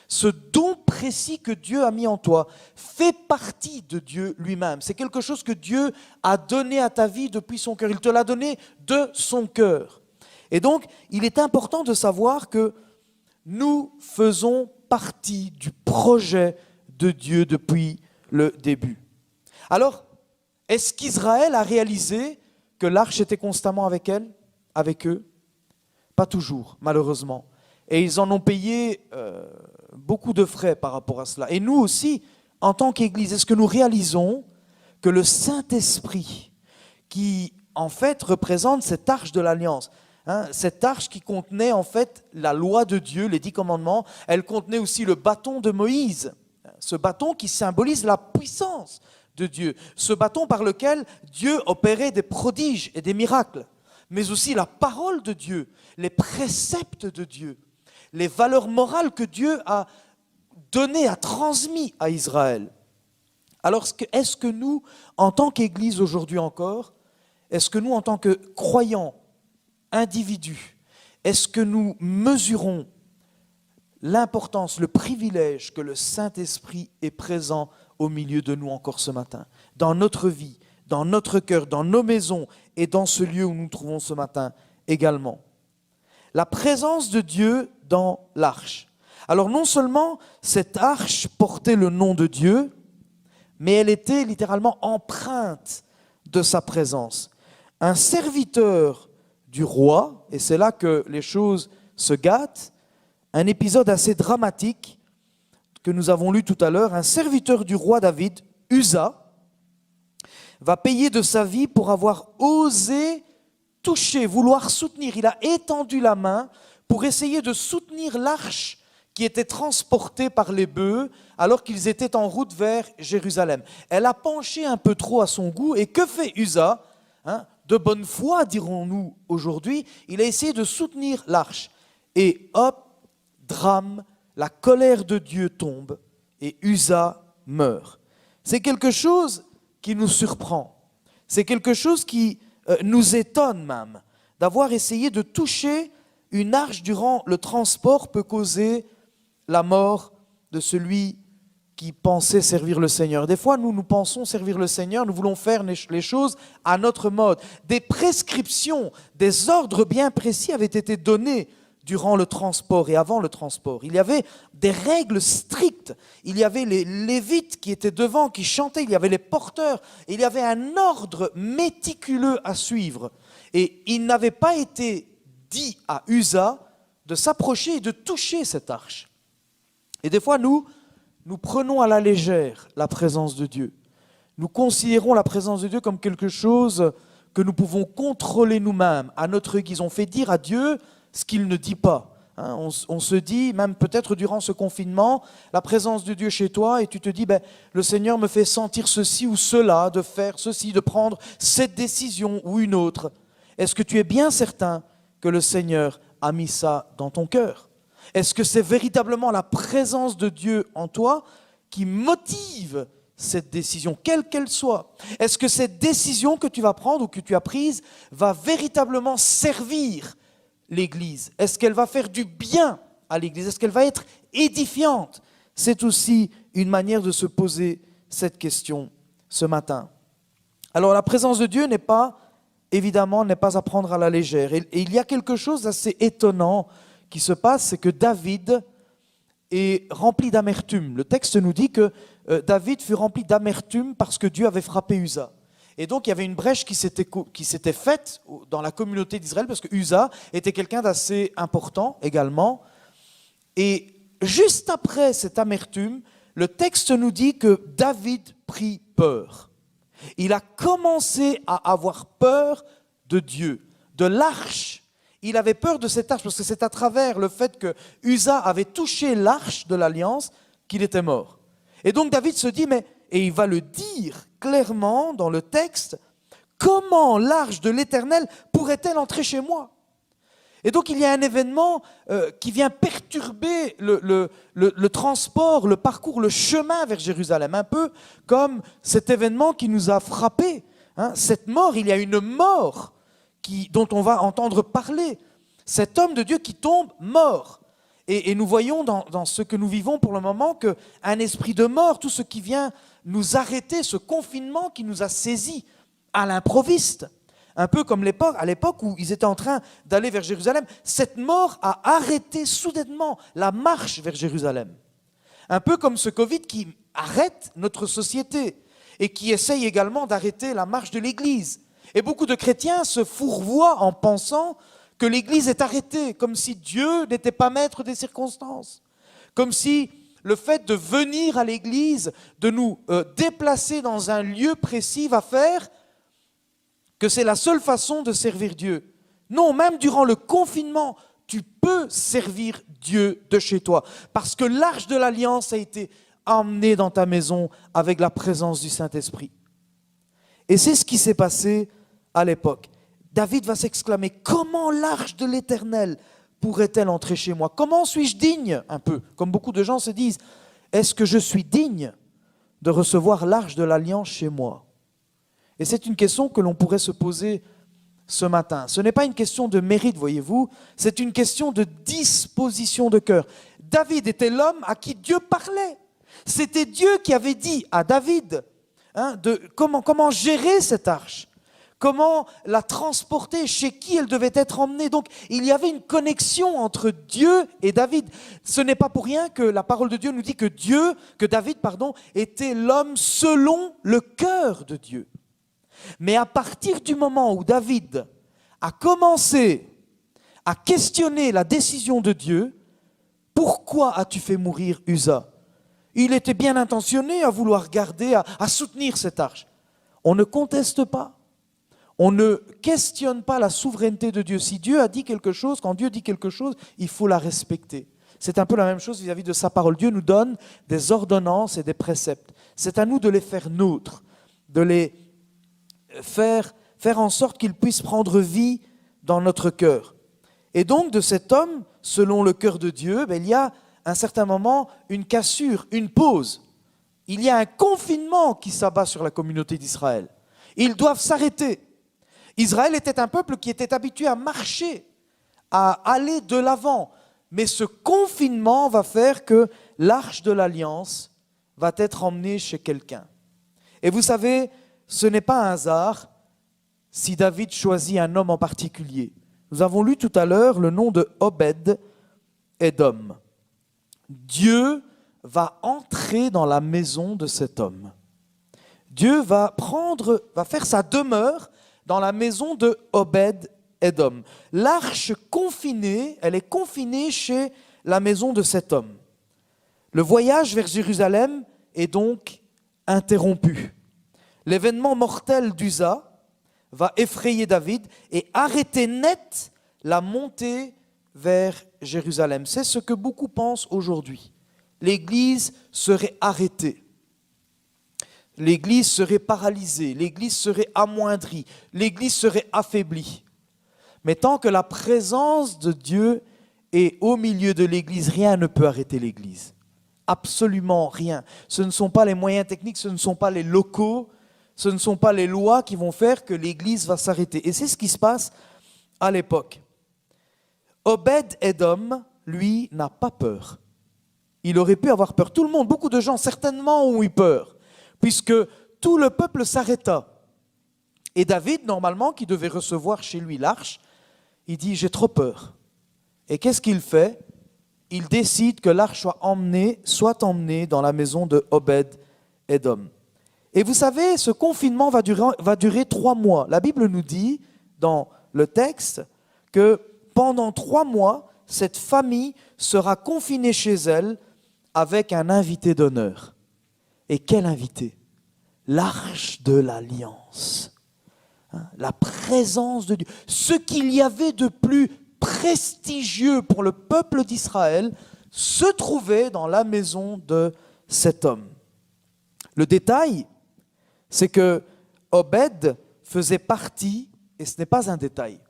ce don précis que Dieu a mis en toi fait partie de Dieu lui-même. C'est quelque chose que Dieu a donné à ta vie depuis son cœur. Il te l'a donné de son cœur. Et donc, il est important de savoir que nous faisons partie du projet de Dieu depuis le début. Alors, est-ce qu'Israël a réalisé que l'arche était constamment avec elle, avec eux? Pas toujours, malheureusement. Et ils en ont payé beaucoup de frais par rapport à cela. Et nous aussi, en tant qu'Église, est-ce que nous réalisons que le Saint-Esprit, qui en fait représente cette arche de l'Alliance, cette arche qui contenait en fait la loi de Dieu, les 10 commandements, elle contenait aussi le bâton de Moïse, ce bâton qui symbolise la puissance de Dieu, ce bâton par lequel Dieu opérait des prodiges et des miracles, mais aussi la parole de Dieu, les préceptes de Dieu, les valeurs morales que Dieu a données, a transmises à Israël. Alors, est-ce que nous, en tant qu'Église aujourd'hui encore, est-ce que nous, en tant que croyants, individus, est-ce que nous mesurons l'importance, le privilège que le Saint-Esprit est présent au milieu de nous encore ce matin, dans notre vie, dans notre cœur, dans nos maisons et dans ce lieu où nous nous trouvons ce matin également? La présence de Dieu dans l'arche. Alors non seulement cette arche portait le nom de Dieu, mais elle était littéralement empreinte de sa présence. Un serviteur du roi, et c'est là que les choses se gâtent, un épisode assez dramatique que nous avons lu tout à l'heure, un serviteur du roi David, Uza, va payer de sa vie pour avoir osé toucher, vouloir soutenir. Il a étendu la main pour essayer de soutenir l'arche qui était transportée par les bœufs alors qu'ils étaient en route vers Jérusalem. Elle a penché un peu trop à son goût, et que fait Uza ? De bonne foi, dirons-nous aujourd'hui, il a essayé de soutenir l'arche. Et hop, drame, la colère de Dieu tombe et Uza meurt. C'est quelque chose qui nous surprend. C'est quelque chose qui nous étonne même. D'avoir essayé de toucher une arche durant le transport peut causer la mort de celui qui pensait servir le Seigneur. Des fois, nous pensons servir le Seigneur, nous voulons faire les choses à notre mode. Des prescriptions, des ordres bien précis avaient été donnés durant le transport et avant le transport. Il y avait des règles strictes. Il y avait les lévites qui étaient devant, qui chantaient. Il y avait les porteurs. Il y avait un ordre méticuleux à suivre. Et il n'avait pas été dit à Uza de s'approcher et de toucher cette arche. Et des fois, nous prenons à la légère la présence de Dieu. Nous considérons la présence de Dieu comme quelque chose que nous pouvons contrôler nous-mêmes, à notre guise. On fait dire à Dieu ce qu'il ne dit pas. On se dit, même peut-être durant ce confinement, la présence de Dieu chez toi, et tu te dis, le Seigneur me fait sentir ceci ou cela, de faire ceci, de prendre cette décision ou une autre. Est-ce que tu es bien certain que le Seigneur a mis ça dans ton cœur ? Est-ce que c'est véritablement la présence de Dieu en toi qui motive cette décision, quelle qu'elle soit? Est-ce que cette décision que tu vas prendre ou que tu as prise va véritablement servir l'Église? Est-ce qu'elle va faire du bien à l'Église? Est-ce qu'elle va être édifiante? C'est aussi une manière de se poser cette question ce matin. Alors la présence de Dieu n'est pas à prendre à la légère. Et il y a quelque chose d'assez étonnant qui se passe, c'est que David est rempli d'amertume. Le texte nous dit que David fut rempli d'amertume parce que Dieu avait frappé Uza. Et donc il y avait une brèche qui s'était faite dans la communauté d'Israël parce que Uza était quelqu'un d'assez important également. Et juste après cette amertume, le texte nous dit que David prit peur. Il a commencé à avoir peur de Dieu, de l'arche. Il avait peur de cette arche parce que c'est à travers le fait que Uza avait touché l'arche de l'Alliance qu'il était mort. Et donc David se dit, et il va le dire clairement dans le texte, comment l'arche de l'Éternel pourrait-elle entrer chez moi? Et donc il y a un événement qui vient perturber le transport, le parcours, le chemin vers Jérusalem, un peu comme cet événement qui nous a frappés. Cette mort, il y a une mort dont on va entendre parler. Cet homme de Dieu qui tombe mort. Et nous voyons dans ce que nous vivons pour le moment qu'un esprit de mort, tout ce qui vient nous arrêter, ce confinement qui nous a saisis à l'improviste. Un peu comme à l'époque où ils étaient en train d'aller vers Jérusalem. Cette mort a arrêté soudainement la marche vers Jérusalem. Un peu comme ce Covid qui arrête notre société et qui essaye également d'arrêter la marche de l'Église. Et beaucoup de chrétiens se fourvoient en pensant que l'Église est arrêtée, comme si Dieu n'était pas maître des circonstances. Comme si le fait de venir à l'Église, de nous déplacer dans un lieu précis va faire que c'est la seule façon de servir Dieu. Non, même durant le confinement, tu peux servir Dieu de chez toi. Parce que l'arche de l'Alliance a été emmenée dans ta maison avec la présence du Saint-Esprit. Et c'est ce qui s'est passé à l'époque. David va s'exclamer, comment l'arche de l'Éternel pourrait-elle entrer chez moi? Comment suis-je digne? Un peu, comme beaucoup de gens se disent, est-ce que je suis digne de recevoir l'arche de l'Alliance chez moi? Et c'est une question que l'on pourrait se poser ce matin. Ce n'est pas une question de mérite, voyez-vous, c'est une question de disposition de cœur. David était l'homme à qui Dieu parlait. C'était Dieu qui avait dit à David de comment gérer cette arche, comment la transporter, chez qui elle devait être emmenée. Donc il y avait une connexion entre Dieu et David. Ce n'est pas pour rien que la parole de Dieu nous dit que David était l'homme selon le cœur de Dieu. Mais à partir du moment où David a commencé à questionner la décision de Dieu, pourquoi as-tu fait mourir Uza? Il était bien intentionné à vouloir garder, à soutenir cette arche. On ne conteste pas. On ne questionne pas la souveraineté de Dieu. Si Dieu a dit quelque chose, quand Dieu dit quelque chose, il faut la respecter. C'est un peu la même chose vis-à-vis de sa parole. Dieu nous donne des ordonnances et des préceptes. C'est à nous de les faire nôtres, de les faire en sorte qu'ils puissent prendre vie dans notre cœur. Et donc de cet homme, selon le cœur de Dieu, il y a à un certain moment une cassure, une pause. il y a un confinement qui s'abat sur la communauté d'Israël. Ils doivent s'arrêter. Israël était un peuple qui était habitué à marcher, à aller de l'avant. Mais ce confinement va faire que l'arche de l'Alliance va être emmenée chez quelqu'un. Et vous savez, ce n'est pas un hasard si David choisit un homme en particulier. Nous avons lu tout à l'heure le nom de Obed-Édom. Dieu va entrer dans la maison de cet homme. Dieu va faire sa demeure dans la maison de Obed-Édom. L'arche confinée, elle est confinée chez la maison de cet homme. Le voyage vers Jérusalem est donc interrompu. L'événement mortel d'Uza va effrayer David et arrêter net la montée vers Jérusalem. C'est ce que beaucoup pensent aujourd'hui. L'Église serait arrêtée. L'Église serait paralysée. L'Église serait amoindrie. L'Église serait affaiblie. Mais tant que la présence de Dieu est au milieu de l'Église, rien ne peut arrêter l'Église. Absolument rien. Ce ne sont pas les moyens techniques, ce ne sont pas les locaux, ce ne sont pas les lois qui vont faire que l'Église va s'arrêter. Et c'est ce qui se passe à l'époque. Obed-Édom, lui, n'a pas peur. Il aurait pu avoir peur. Tout le monde, beaucoup de gens certainement ont eu peur, puisque tout le peuple s'arrêta. Et David, normalement, qui devait recevoir chez lui l'arche, il dit « j'ai trop peur ». Et qu'est-ce qu'il fait ? Il décide que l'arche soit emmenée dans la maison de Obed-Édom. Et vous savez, ce confinement va durer 3 mois. La Bible nous dit, dans le texte, que pendant 3 mois, cette famille sera confinée chez elle avec un invité d'honneur. Et quel invité ? L'arche de l'Alliance. La présence de Dieu. Ce qu'il y avait de plus prestigieux pour le peuple d'Israël se trouvait dans la maison de cet homme. Le détail, c'est que Obed faisait partie, et ce n'est pas un détail,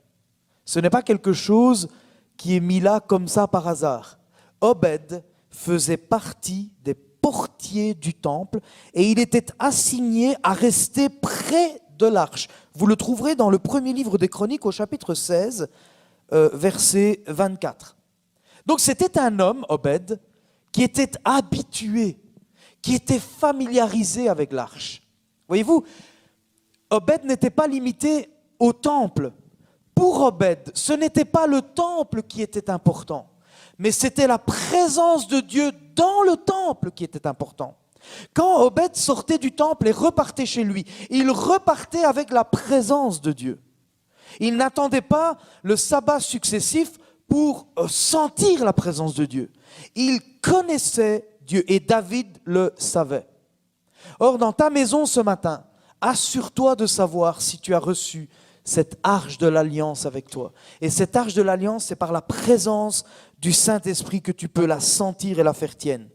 ce n'est pas quelque chose qui est mis là comme ça par hasard. Obed faisait partie des portiers du temple et il était assigné à rester près de l'arche. Vous le trouverez dans le premier livre des Chroniques au chapitre 16, verset 24. Donc c'était un homme, Obed, qui était habitué, qui était familiarisé avec l'arche. Voyez-vous, Obed n'était pas limité au temple. Pour Obed, ce n'était pas le temple qui était important, mais c'était la présence de Dieu dans le temple qui était important. Quand Obed sortait du temple et repartait chez lui, il repartait avec la présence de Dieu. Il n'attendait pas le sabbat successif pour sentir la présence de Dieu. Il connaissait Dieu et David le savait. Or, dans ta maison ce matin, assure-toi de savoir si tu as reçu cette arche de l'Alliance avec toi. Et cette arche de l'Alliance, c'est par la présence du Saint-Esprit que tu peux la sentir et la faire tienne.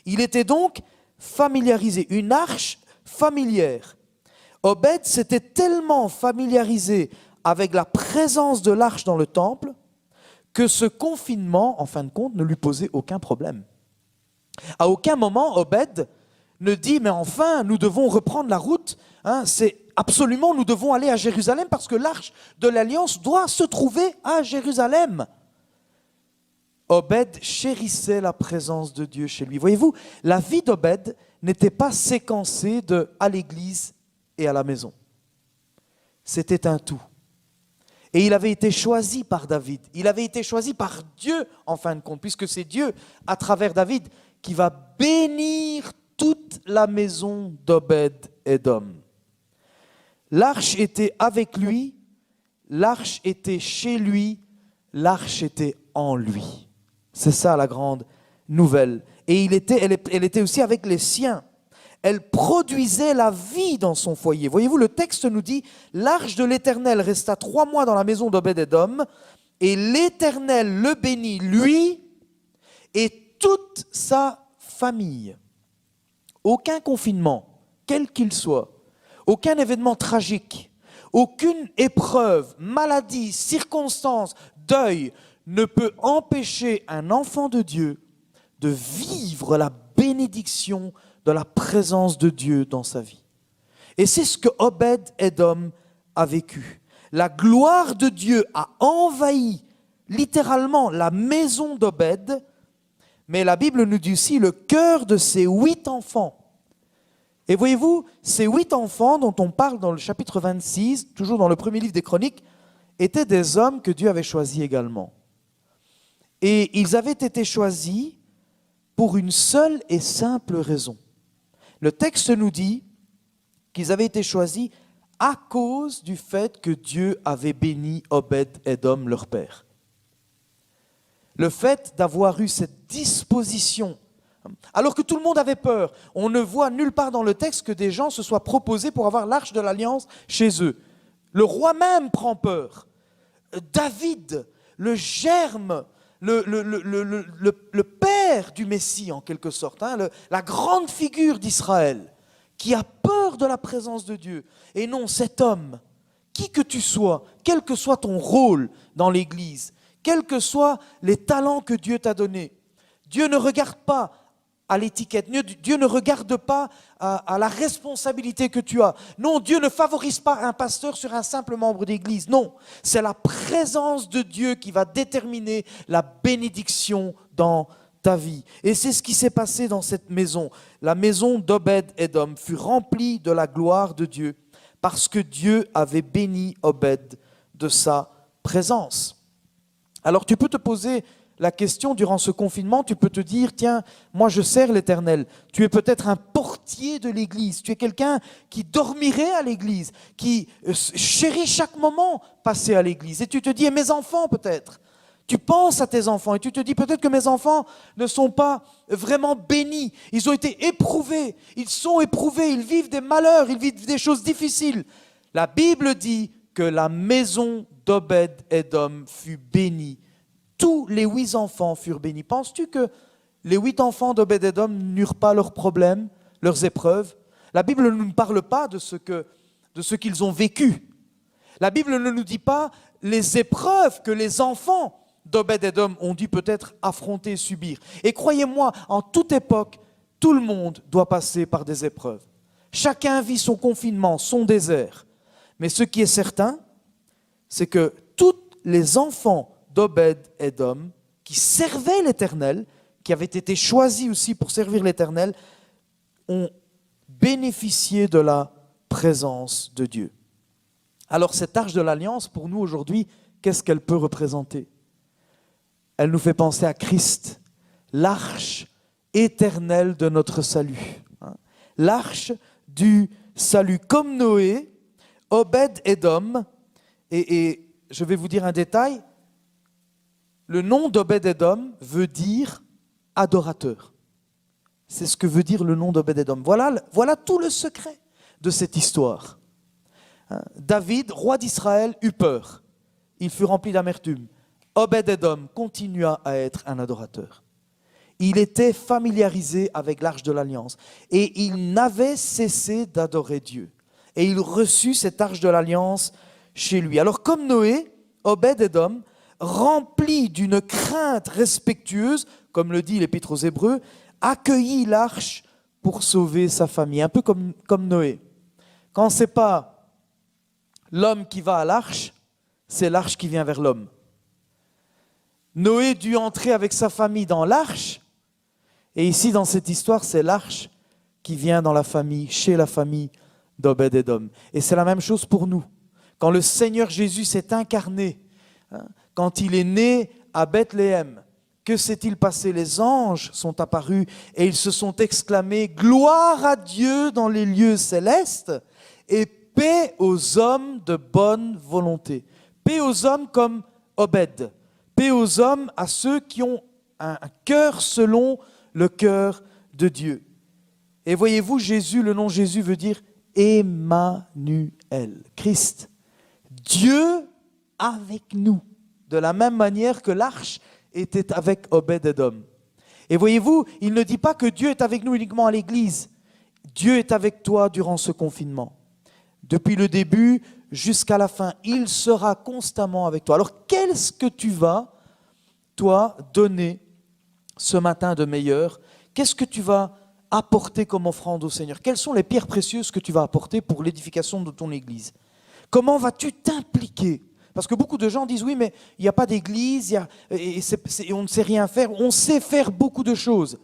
Il était donc familiarisé, une arche familière. Obed s'était tellement familiarisé avec la présence de l'arche dans le temple que ce confinement, en fin de compte, ne lui posait aucun problème. À aucun moment, Obed ne dit « mais enfin, nous devons reprendre la route, c'est absolument, nous devons aller à Jérusalem parce que l'arche de l'Alliance doit se trouver à Jérusalem. » Obed chérissait la présence de Dieu chez lui. Voyez-vous, la vie d'Obed n'était pas séquencée à l'église et à la maison. C'était un tout. Et il avait été choisi par David. Il avait été choisi par Dieu, en fin de compte, puisque c'est Dieu, à travers David, qui va bénir toute la maison d'Obed-Édom. L'arche était avec lui, l'arche était chez lui, l'arche était en lui. C'est ça la grande nouvelle. Et elle était aussi avec les siens. Elle produisait la vie dans son foyer. Voyez-vous, le texte nous dit, l'arche de l'Éternel resta 3 mois dans la maison d'Obed-Édom, et l'Éternel le bénit, lui et toute sa famille. Aucun confinement, quel qu'il soit, aucun événement tragique, aucune épreuve, maladie, circonstance, deuil ne peut empêcher un enfant de Dieu de vivre la bénédiction de la présence de Dieu dans sa vie. Et c'est ce que Obed-Édom a vécu. La gloire de Dieu a envahi littéralement la maison d'Obed, mais la Bible nous dit aussi le cœur de ses 8 enfants. Et voyez-vous, ces 8 enfants dont on parle dans le chapitre 26, toujours dans le premier livre des Chroniques, étaient des hommes que Dieu avait choisis également. Et ils avaient été choisis pour une seule et simple raison. Le texte nous dit qu'ils avaient été choisis à cause du fait que Dieu avait béni Obed-Édom, leur père. Le fait d'avoir eu cette disposition, alors que tout le monde avait peur. On ne voit nulle part dans le texte que des gens se soient proposés pour avoir l'arche de l'Alliance chez eux. Le roi même prend peur. David, le germe, le père du Messie en quelque sorte, la grande figure d'Israël, qui a peur de la présence de Dieu. Et non, cet homme, qui que tu sois, quel que soit ton rôle dans l'Église, quels que soient les talents que Dieu t'a donnés, Dieu ne regarde pas à l'étiquette, Dieu ne regarde pas à la responsabilité que tu as. Non, Dieu ne favorise pas un pasteur sur un simple membre d'église. Non, c'est la présence de Dieu qui va déterminer la bénédiction dans ta vie. Et c'est ce qui s'est passé dans cette maison. La maison d'Obed-Édom fut remplie de la gloire de Dieu parce que Dieu avait béni Obed de sa présence. Alors tu peux te poser la question durant ce confinement, tu peux te dire, tiens, moi je sers l'Éternel. Tu es peut-être un portier de l'Église, tu es quelqu'un qui dormirait à l'Église, qui chérit chaque moment passé à l'Église. Et tu te dis, et mes enfants peut-être, tu penses à tes enfants et tu te dis peut-être que mes enfants ne sont pas vraiment bénis. Ils ont été éprouvés, ils sont éprouvés, ils vivent des malheurs, ils vivent des choses difficiles. La Bible dit que la maison d'Obed-Édom fut bénie. Tous les 8 enfants furent bénis. Penses-tu que les 8 enfants d'Obed-Édom n'eurent pas leurs problèmes, leurs épreuves? La Bible ne nous parle pas de ce qu'ils ont vécu. La Bible ne nous dit pas les épreuves que les enfants d'Obed-Édom ont dû peut-être affronter et subir. Et croyez-moi, en toute époque, tout le monde doit passer par des épreuves. Chacun vit son confinement, son désert. Mais ce qui est certain, c'est que tous les enfants d'Obed-Édom, qui servaient l'Éternel, qui avaient été choisis aussi pour servir l'Éternel, ont bénéficié de la présence de Dieu. Alors cette arche de l'Alliance, pour nous aujourd'hui, qu'est-ce qu'elle peut représenter? Elle nous fait penser à Christ, l'arche éternelle de notre salut. L'arche du salut. Comme Noé, Obed-Édom, et je vais vous dire un détail, le nom d'Obed-Édom veut dire adorateur. C'est ce que veut dire le nom d'Obed-Édom. Voilà tout le secret de cette histoire. David, roi d'Israël, eut peur. Il fut rempli d'amertume. Obed-Édom continua à être un adorateur. Il était familiarisé avec l'arche de l'Alliance et il n'avait cessé d'adorer Dieu. Et il reçut cette arche de l'Alliance chez lui. Alors comme Noé, Obed-Édom, rempli d'une crainte respectueuse, comme le dit l'Épître aux Hébreux, accueillit l'arche pour sauver sa famille, un peu comme Noé. Quand ce n'est pas l'homme qui va à l'arche, c'est l'arche qui vient vers l'homme. Noé dut entrer avec sa famille dans l'arche, et ici dans cette histoire, c'est l'arche qui vient dans la famille, chez la famille d'Obed-Édom. Et c'est la même chose pour nous. Quand le Seigneur Jésus s'est incarné, quand il est né à Bethléem, que s'est-il passé? Les anges sont apparus et ils se sont exclamés « Gloire à Dieu dans les lieux célestes et paix aux hommes de bonne volonté. » Paix aux hommes comme Obed. Paix aux hommes, à ceux qui ont un cœur selon le cœur de Dieu. Et voyez-vous, Jésus, le nom Jésus veut dire Emmanuel, Christ. Dieu avec nous, de la même manière que l'arche était avec Obed-Édom. Et voyez-vous, il ne dit pas que Dieu est avec nous uniquement à l'église. Dieu est avec toi durant ce confinement. Depuis le début jusqu'à la fin, il sera constamment avec toi. Alors qu'est-ce que tu vas, toi, donner ce matin de meilleur? Qu'est-ce que tu vas apporter comme offrande au Seigneur? Quelles sont les pierres précieuses que tu vas apporter pour l'édification de ton église? Comment vas-tu t'impliquer? Parce que beaucoup de gens disent, oui, mais il n'y a pas d'église, et on ne sait rien faire. On sait faire beaucoup de choses.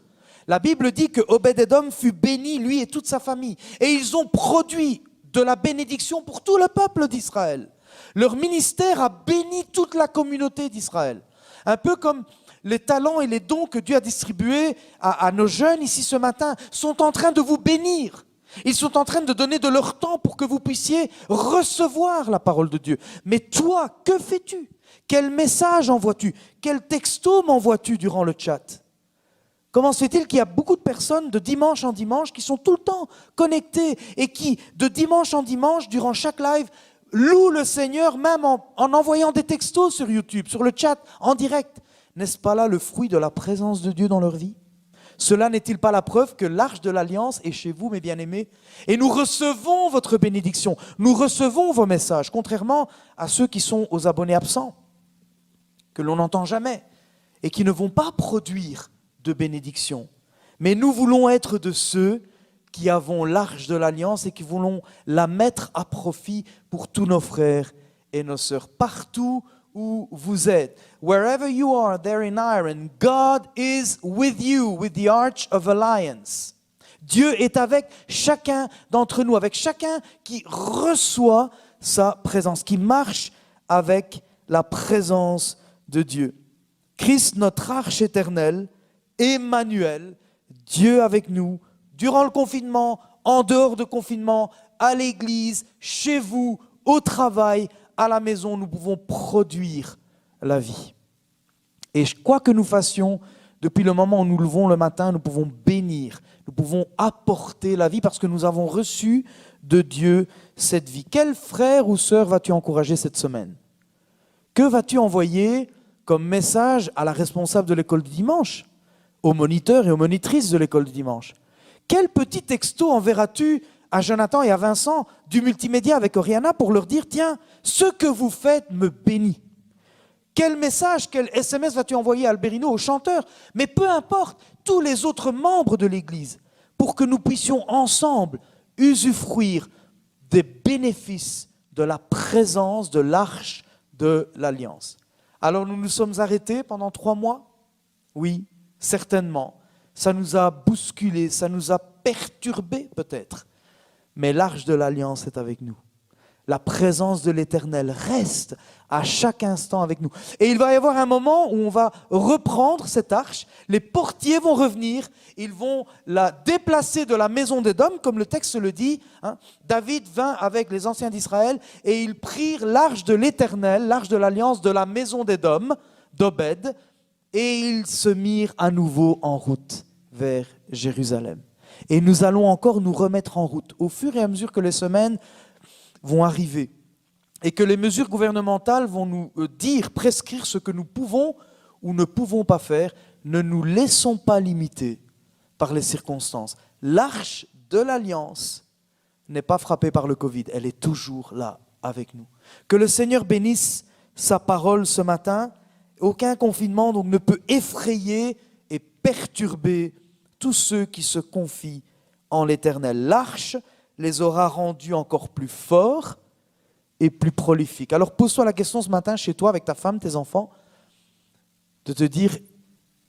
La Bible dit que Obed-Édom fut béni, lui et toute sa famille. Et ils ont produit de la bénédiction pour tout le peuple d'Israël. Leur ministère a béni toute la communauté d'Israël. Un peu comme les talents et les dons que Dieu a distribués à nos jeunes ici ce matin sont en train de vous bénir. Ils sont en train de donner de leur temps pour que vous puissiez recevoir la parole de Dieu. Mais toi, que fais-tu? Quel message envoies-tu? Quel texto m'envoies-tu durant le chat? Comment se fait-il qu'il y a beaucoup de personnes de dimanche en dimanche qui sont tout le temps connectées et qui, de dimanche en dimanche, durant chaque live, louent le Seigneur même en envoyant des textos sur YouTube, sur le chat, en direct? N'est-ce pas là le fruit de la présence de Dieu dans leur vie? Cela n'est-il pas la preuve que l'arche de l'Alliance est chez vous, mes bien-aimés? Et nous recevons votre bénédiction, nous recevons vos messages, contrairement à ceux qui sont aux abonnés absents, que l'on n'entend jamais et qui ne vont pas produire de bénédiction. Mais nous voulons être de ceux qui avons l'arche de l'Alliance et qui voulons la mettre à profit pour tous nos frères et nos sœurs, partout où vous êtes. Wherever you are there in Ireland, God is with you with the Arch of Alliance. Dieu est avec chacun d'entre nous, avec chacun qui reçoit sa présence, qui marche avec la présence de Dieu. Christ, notre arche éternelle, Emmanuel, Dieu avec nous, durant le confinement, en dehors de confinement, à l'église, chez vous, au travail, à la maison, nous pouvons produire la vie. Et quoi que nous fassions, depuis le moment où nous levons le matin, nous pouvons bénir, nous pouvons apporter la vie parce que nous avons reçu de Dieu cette vie. Quel frère ou sœur vas-tu encourager cette semaine? Que vas-tu envoyer comme message à la responsable de l'école du dimanche, aux moniteurs et aux monitrices de l'école du dimanche? Quel petit texto enverras-tu à Jonathan et à Vincent du multimédia avec Oriana pour leur dire, tiens, ce que vous faites me bénit? Quel message, quel SMS vas-tu envoyer à Albérino, au chanteur? Mais peu importe, tous les autres membres de l'Église, pour que nous puissions ensemble usufruire des bénéfices de la présence de l'arche de l'Alliance. Alors nous nous sommes arrêtés pendant 3 mois? Oui, certainement. Ça nous a bousculés, ça nous a perturbés peut-être. Mais l'arche de l'Alliance est avec nous. La présence de l'Éternel reste à chaque instant avec nous. Et il va y avoir un moment où on va reprendre cette arche, les portiers vont revenir, ils vont la déplacer de la maison d'Édom, comme le texte le dit. David vint avec les anciens d'Israël et ils prirent l'arche de l'Éternel, l'arche de l'Alliance de la maison d'Édom, d'Obed, et ils se mirent à nouveau en route vers Jérusalem. Et nous allons encore nous remettre en route au fur et à mesure que les semaines vont arriver et que les mesures gouvernementales vont nous dire, prescrire ce que nous pouvons ou ne pouvons pas faire. Ne nous laissons pas limiter par les circonstances. L'arche de l'Alliance n'est pas frappée par le Covid, elle est toujours là avec nous. Que le Seigneur bénisse sa parole ce matin. Aucun confinement donc ne peut effrayer et perturber tous ceux qui se confient en l'Éternel. L'arche les aura rendus encore plus forts et plus prolifiques. Alors pose-toi la question ce matin chez toi, avec ta femme, tes enfants, de te dire,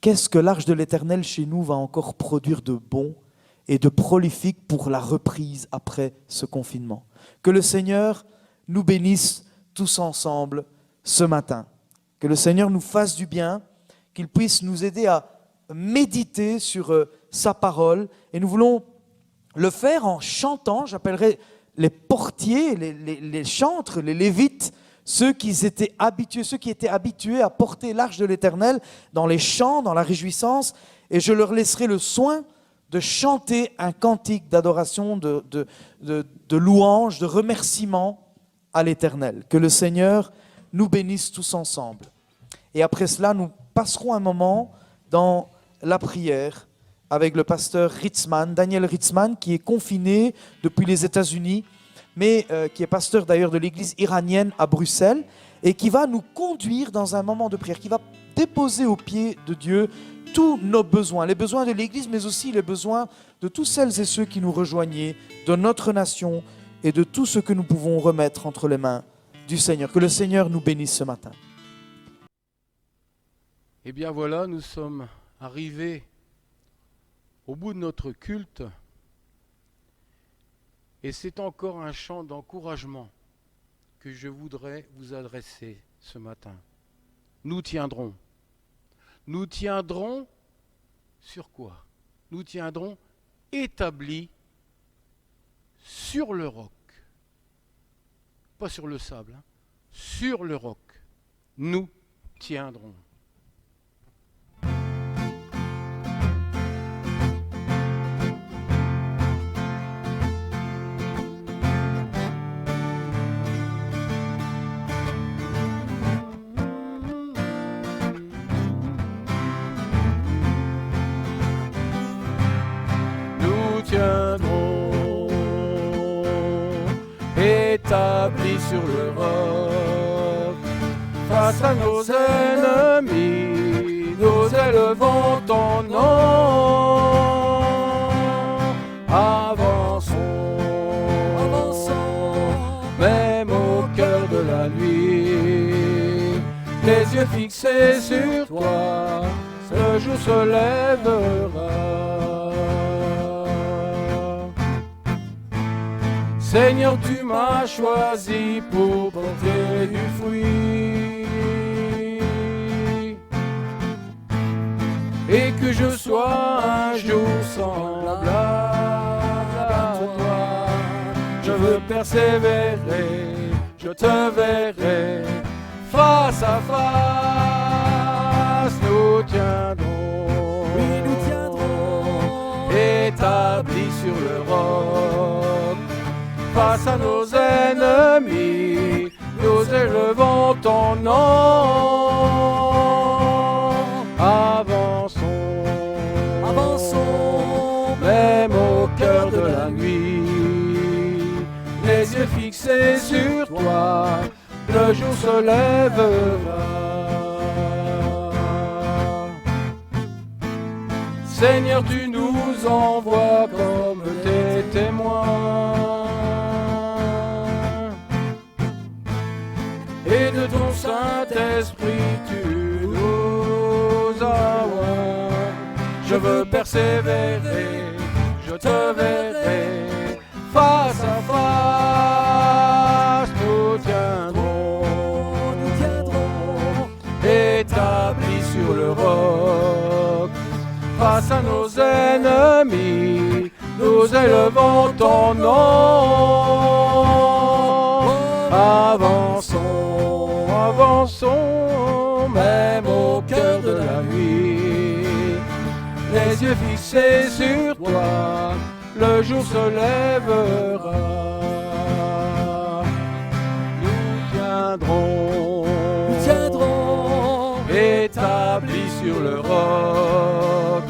qu'est-ce que l'arche de l'Éternel chez nous va encore produire de bon et de prolifique pour la reprise après ce confinement? Que le Seigneur nous bénisse tous ensemble ce matin. Que le Seigneur nous fasse du bien, qu'il puisse nous aider à méditer sur sa parole. Et nous voulons le faire en chantant. J'appellerai les portiers, les chantres, les lévites, ceux qui étaient habitués à porter l'arche de l'Éternel dans les chants, dans la réjouissance. Et je leur laisserai le soin de chanter un cantique d'adoration, de louange, de remerciement à l'Éternel. Que le Seigneur nous bénisse tous ensemble. Et après cela, nous passerons un moment dans la prière avec le pasteur Ritzman, Daniel Ritzman, qui est confiné depuis les États-Unis mais qui est pasteur d'ailleurs de l'église iranienne à Bruxelles, et qui va nous conduire dans un moment de prière, qui va déposer aux pieds de Dieu tous nos besoins, les besoins de l'église, mais aussi les besoins de tous celles et ceux qui nous rejoignaient, de notre nation et de tout ce que nous pouvons remettre entre les mains du Seigneur. Que le Seigneur nous bénisse ce matin. Eh bien voilà, nous sommes arrivés au bout de notre culte et c'est encore un chant d'encouragement que je voudrais vous adresser ce matin. Nous tiendrons. Nous tiendrons sur quoi? Nous tiendrons établis sur le roc. Pas sur le sable, hein, sur le roc. Nous tiendrons. Établis sur le roc, face à nos ennemis, nous élevons ton nom. Avançons, même au cœur de la nuit, les yeux fixés sur toi, le jour se lèvera. Seigneur, tu m'as choisi pour porter du fruit et que je sois un jour semblable à toi. Je veux persévérer, je te verrai face à face. Nous tiendrons, oui, nous tiendrons, établis sur le roc. Face à nos ennemis, nous élevons ton nom. Avançons, avançons, même au cœur de la nuit, les yeux fixés sur toi, le jour se lèvera. Seigneur, tu nous envoies comme tes témoins. Et de ton Saint-Esprit tu nous envoies. Je veux persévérer, je te verrai face à face. Nous tiendrons, établis sur le roc. Face à nos ennemis, nous élevons ton nom. Avançons, avançons, même au cœur de la nuit, les yeux fixés sur toi, le jour se lèvera. Nous tiendrons, établis sur le roc.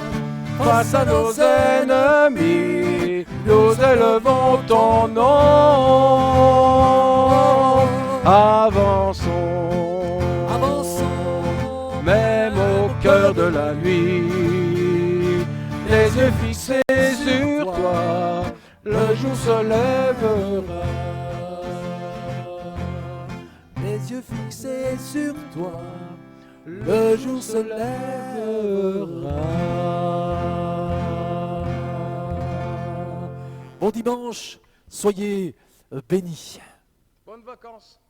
Face à nos ennemis, nous élevons ton nom. Avançons, avançons, même au cœur de la nuit, les yeux fixés sur toi, le jour se lèvera. Les yeux fixés sur toi, le jour se lèvera. Bon dimanche, soyez bénis. Bonnes vacances.